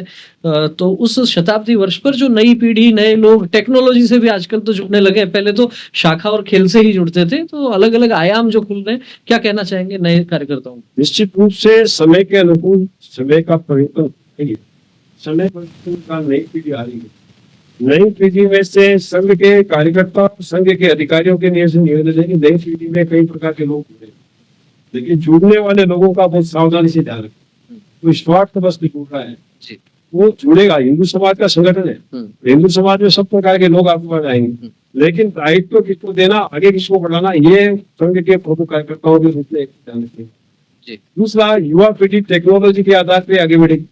तो उस शताब्दी वर्ष पर जो नई पीढ़ी, नए लोग टेक्नोलॉजी से भी आजकल तो जुड़ने लगे हैं, पहले तो शाखा और खेल से ही जुड़ते थे, तो अलग अलग आयाम जो खुल रहे हैं, क्या कहना चाहेंगे नए कार्यकर्ताओं को? निश्चित रूप से समय के अनुकूल समय का परिवर्तन है। समय परिवर्तन का नई पीढ़ी आ रही है। नई पीढ़ी में से संघ के कार्यकर्ता, संघ के अधिकारियों के निवेदन है कि नई पीढ़ी में कई प्रकार के लोग जुड़े, लेकिन जुड़ने वाले लोगों का बहुत सावधानी से ध्यान रखें। तो स्वार्थ बस जुड़ रहा है वो जुड़ेगा। हिंदू समाज का संगठन है, हिंदू समाज में सब प्रकार के लोग आपके पास आएंगे, लेकिन दायित्व किसको देना, आगे किसको बढ़ाना, ये संघ के प्रमुख कार्यकर्ताओं के रूप में ध्यान रखेंगे। दूसरा, युवा पीढ़ी टेक्नोलॉजी के आधार पर आगे बढ़ेगी।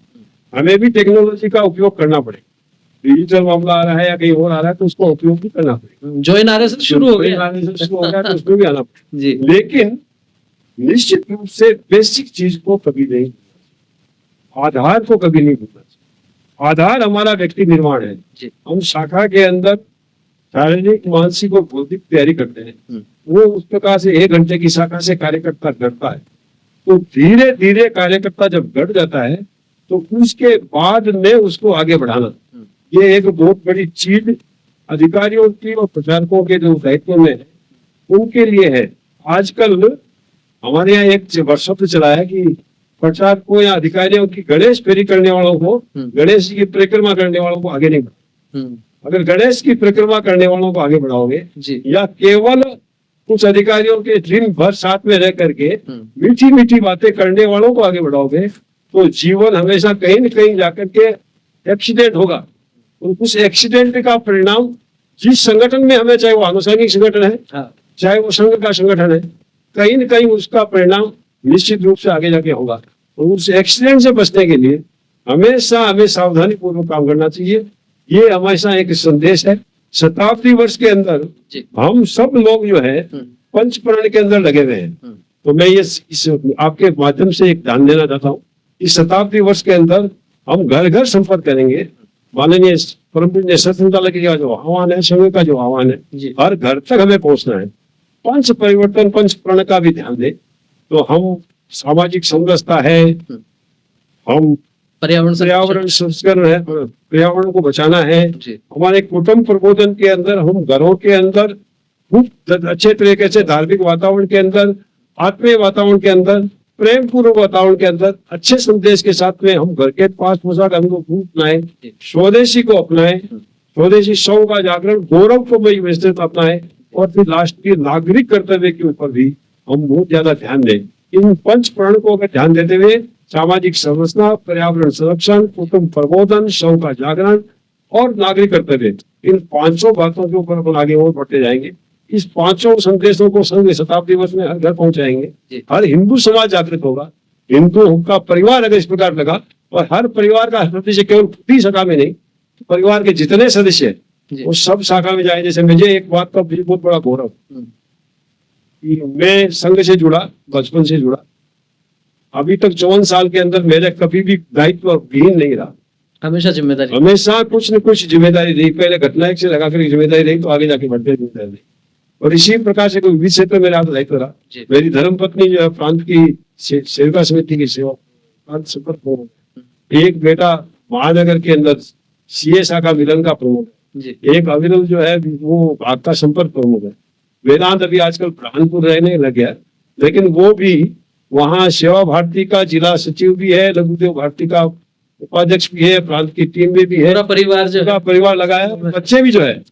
हमें भी टेक्नोलॉजी का उपयोग करना पड़ेगा। डिजिटल मामला आ रहा है या कहीं और आ रहा है तो उसका उपयोग भी करना पड़ेगा। ज्वाइन आने से शुरू हो गया तो उसमें भी आना पड़ेगा। लेकिन निश्चित रूप से बेसिक चीज को कभी नहीं, आधार को कभी नहीं भूलना चाहिए। आधार हमारा व्यक्ति निर्माण है। हम शाखा के अंदर शारीरिक, मानसिक और बौद्धिक तैयारी करते हैं। वो उस प्रकार से 1 घंटे की शाखा से कार्यकर्ता घटता है, तो धीरे धीरे कार्यकर्ता जब घट जाता है तो उसके बाद में उसको आगे बढ़ाना, ये एक बहुत बड़ी चीज अधिकारियों की और प्रचारकों के जो दायित्व में है उनके लिए है। आजकल हमारे यहाँ एक वर्षों से चला है कि प्रचारकों या अधिकारियों की गणेश फेरी करने वालों को, गणेश की परिक्रमा करने वालों को आगे नहीं बढ़ाओ। अगर गणेश की परिक्रमा करने वालों को आगे बढ़ाओगे या केवल कुछ अधिकारियों के दिन भर साथ में रह करके मीठी मीठी बातें करने वालों को आगे बढ़ाओगे तो जीवन हमेशा कहीं न कहीं जाकर के एक्सीडेंट होगा। और उस एक्सीडेंट का परिणाम जिस संगठन में हमें, चाहे वो आनुषंगिक संगठन है, चाहे वो संघ का संगठन है, कहीं न कहीं उसका परिणाम निश्चित रूप से आगे जाके होगा। तो उस एक्सीडेंट से बचने के लिए हमेशा हमें सावधानी पूर्वक काम करना चाहिए। ये हमेशा एक संदेश है। शताब्दी वर्ष के अंदर हम सब लोग जो है पंचप्राण के अंदर लगे हुए हैं। तो मैं ये इस आपके माध्यम से एक ध्यान देना चाहता हूँ। इस शताब्दी वर्ष के अंदर हम घर घर संपर्क करेंगे। माननीय परम पूज्य सतनाम जी का जो आह्वान है, संघ का जो आह्वान है, हर घर तक हमें पहुंचना है। पंच परिवर्तन, पंच प्रण का भी ध्यान दे तो हम सामाजिक समरसता है, हम पर्यावरण संस्करण है, पर्यावरण को बचाना है। हमारे कुटुंब प्रबोधन के अंदर हम घरों के अंदर खूब अच्छे तरीके से धार्मिक वातावरण के अंदर, आत्मीय वातावरण के अंदर, प्रेम पूर्वक वातावरण के अंदर अच्छे संदेश के साथ में हम घर के पास पोशाक हमको खूब अपनाएं, स्वदेशी को अपनाएं, स्वदेशी सौ का जागरण, गौरव को भी विस्तृत अपनाएं और फिर राष्ट्रीय नागरिक कर्तव्य के ऊपर भी हम बहुत ज्यादा ध्यान दें। इन पंच प्रण को अगर ध्यान देते हुए सामाजिक संरचना, पर्यावरण संरक्षण, कुटुंब प्रबोधन, सौ का जागरण और नागरिक कर्तव्य, इन 500 बातों के ऊपर अपन आगे और बढ़ते जाएंगे। इस 500 संदेशों को संघ शताब्दी वर्ष में हर घर पहुंचाएंगे। हर हिंदू समाज जागृत होगा। हिंदू का परिवार अगर इस प्रकार लगा और हर परिवार का सदस्य केवल खुद शाखा में नहीं, तो परिवार के जितने सदस्य वो सब शाखा में जाए। जैसे मुझे एक बात का बहुत बड़ा गौरव, मैं संघ से जुड़ा, बचपन से जुड़ा, अभी तक 54 साल के अंदर मेरे कभी भी दायित्व विहीन नहीं रहा। हमेशा जिम्मेदारी, हमेशा कुछ न कुछ जिम्मेदारी रही। पहले घटना एक से लगाकर जिम्मेदारी रही तो आगे जाके बढ़ते जिम्मेदारी रही। और इसी प्रकार से कोई विविध क्षेत्र में मेरा दायित्व रहा। मेरी धर्मपत्नी जो है प्रांत की सेविका समिति की सेवा, प्रांत संपर्क प्रमुख। एक बेटा महानगर के अंदर सीए शाखा मिलन का प्रमुख है। एक अविरल जो है वो भाग का संपर्क प्रमुख है। वेदांत अभी आजकल कानपुर रहने लग गया, लेकिन वो भी वहाँ सेवा भारती का जिला सचिव भी है, लघुदेव भारती का उपाध्यक्ष भी है, प्रांत की टीम में भी है, पूरा परिवार जो पूरा परिवार लगाया, बच्चे भी जो है,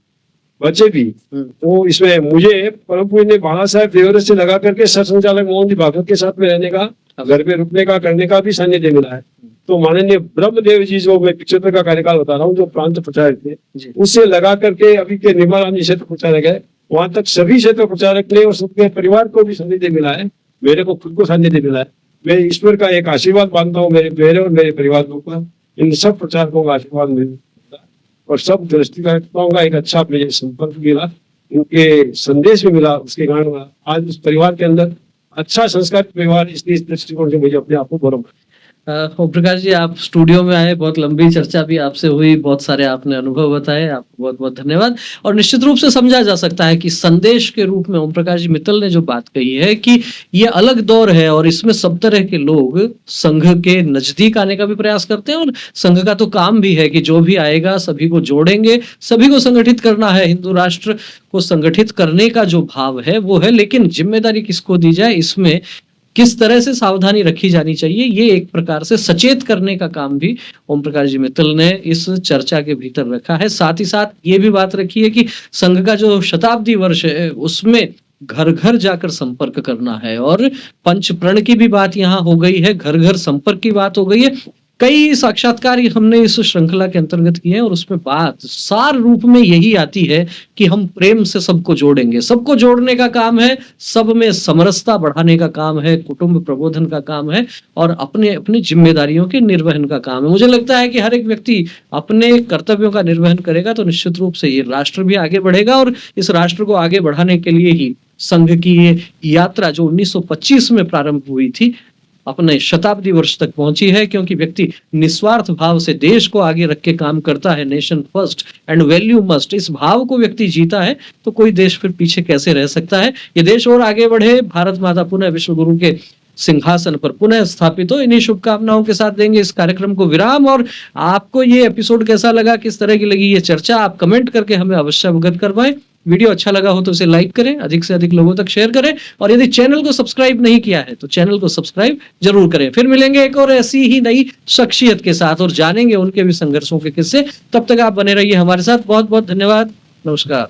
बच्चे भी तो इसमें मुझे परम पूज्य बाला साहेब देवरे से लगा करके सर संचालक मोहन जी भागवत के साथ में रहने का, घर पे रुकने का, करने का भी सानिध्य मिला है। तो माननीय ब्रह्मदेव जी जो मैं 75 का कार्यकाल बता रहा हूँ, जो प्रांत प्रचारक थे, उससे लगा करके अभी के निर्मल राम जी क्षेत्र प्रचारक है, वहां तक सभी क्षेत्र प्रचारक ने और सबके परिवार को भी सानिध्य मिला है, मेरे को खुद को सानिध्य मिला है। मैं ईश्वर का एक आशीर्वाद मानता हूँ मेरे और मेरे परिवार के ऊपर, इन सब प्रचारकों का आशीर्वाद मिलता है और सब दृष्टिकर्ताओं का एक अच्छा मुझे संपर्क मिला, इनके संदेश भी मिला, उसके कारण आज उस परिवार के अंदर अच्छा संस्कार परिवार, इसलिए इस दृष्टिकोण से मुझे अपने आप को गौरव है। ओम प्रकाश जी, आप स्टूडियो में आए, बहुत लंबी चर्चा भी आपसे हुई, बहुत सारे आपने अनुभव बताए, आपको बहुत बहुत धन्यवाद। और निश्चित रूप से समझा जा सकता है कि संदेश के रूप में ओम प्रकाश जी मित्तल ने जो बात कही है कि ये अलग दौर है और इसमें सब तरह के लोग संघ के नजदीक आने का भी प्रयास करते हैं और संघ का तो काम भी है कि जो भी आएगा सभी को जोड़ेंगे, सभी को संगठित करना है। हिंदू राष्ट्र को संगठित करने का जो भाव है वो है, लेकिन जिम्मेदारी किसको दी जाए, इसमें किस तरह से सावधानी रखी जानी चाहिए, ये एक प्रकार से सचेत करने का काम भी ओम प्रकाश जी मित्तल ने इस चर्चा के भीतर रखा है। साथ ही साथ ये भी बात रखी है कि संघ का जो शताब्दी वर्ष है उसमें घर घर जाकर संपर्क करना है और पंच प्रण की भी बात यहाँ हो गई है, घर घर संपर्क की बात हो गई है। कई साक्षात्कार हमने इस श्रृंखला के अंतर्गत किए हैं और उसमें बात सार रूप में यही आती है कि हम प्रेम से सबको जोड़ेंगे, सबको जोड़ने का काम है, सब में समरसता बढ़ाने का काम है, कुटुंब प्रबोधन का काम है और अपने अपनी जिम्मेदारियों के निर्वहन का काम है। मुझे लगता है कि हर एक व्यक्ति अपने कर्तव्यों का निर्वहन करेगा तो निश्चित रूप से ये राष्ट्र भी आगे बढ़ेगा और इस राष्ट्र को आगे बढ़ाने के लिए ही संघ की ये यात्रा जो 1925 में प्रारंभ हुई थी अपने शताब्दी वर्ष तक पहुंची है, क्योंकि व्यक्ति निस्वार्थ भाव से देश को आगे रख के काम करता है। Nation first and value must, इस भाव को व्यक्ति जीता है तो कोई देश फिर पीछे कैसे रह सकता है। ये देश और आगे बढ़े, भारत माता पुनः विश्व गुरु के सिंहासन पर पुनः स्थापित हो, इन्हीं शुभकामनाओं के साथ देंगे इस कार्यक्रम को विराम। और आपको ये एपिसोड कैसा लगा, किस तरह की लगी ये चर्चा, आप कमेंट करके हमें अवश्य अवगत करवाएं। वीडियो अच्छा लगा हो तो इसे लाइक करें, अधिक से अधिक लोगों तक शेयर करें और यदि चैनल को सब्सक्राइब नहीं किया है तो चैनल को सब्सक्राइब जरूर करें। फिर मिलेंगे एक और ऐसी ही नई शख्सियत के साथ और जानेंगे उनके भी संघर्षों के किस्से। तब तक आप बने रहिए हमारे साथ। बहुत बहुत धन्यवाद। नमस्कार।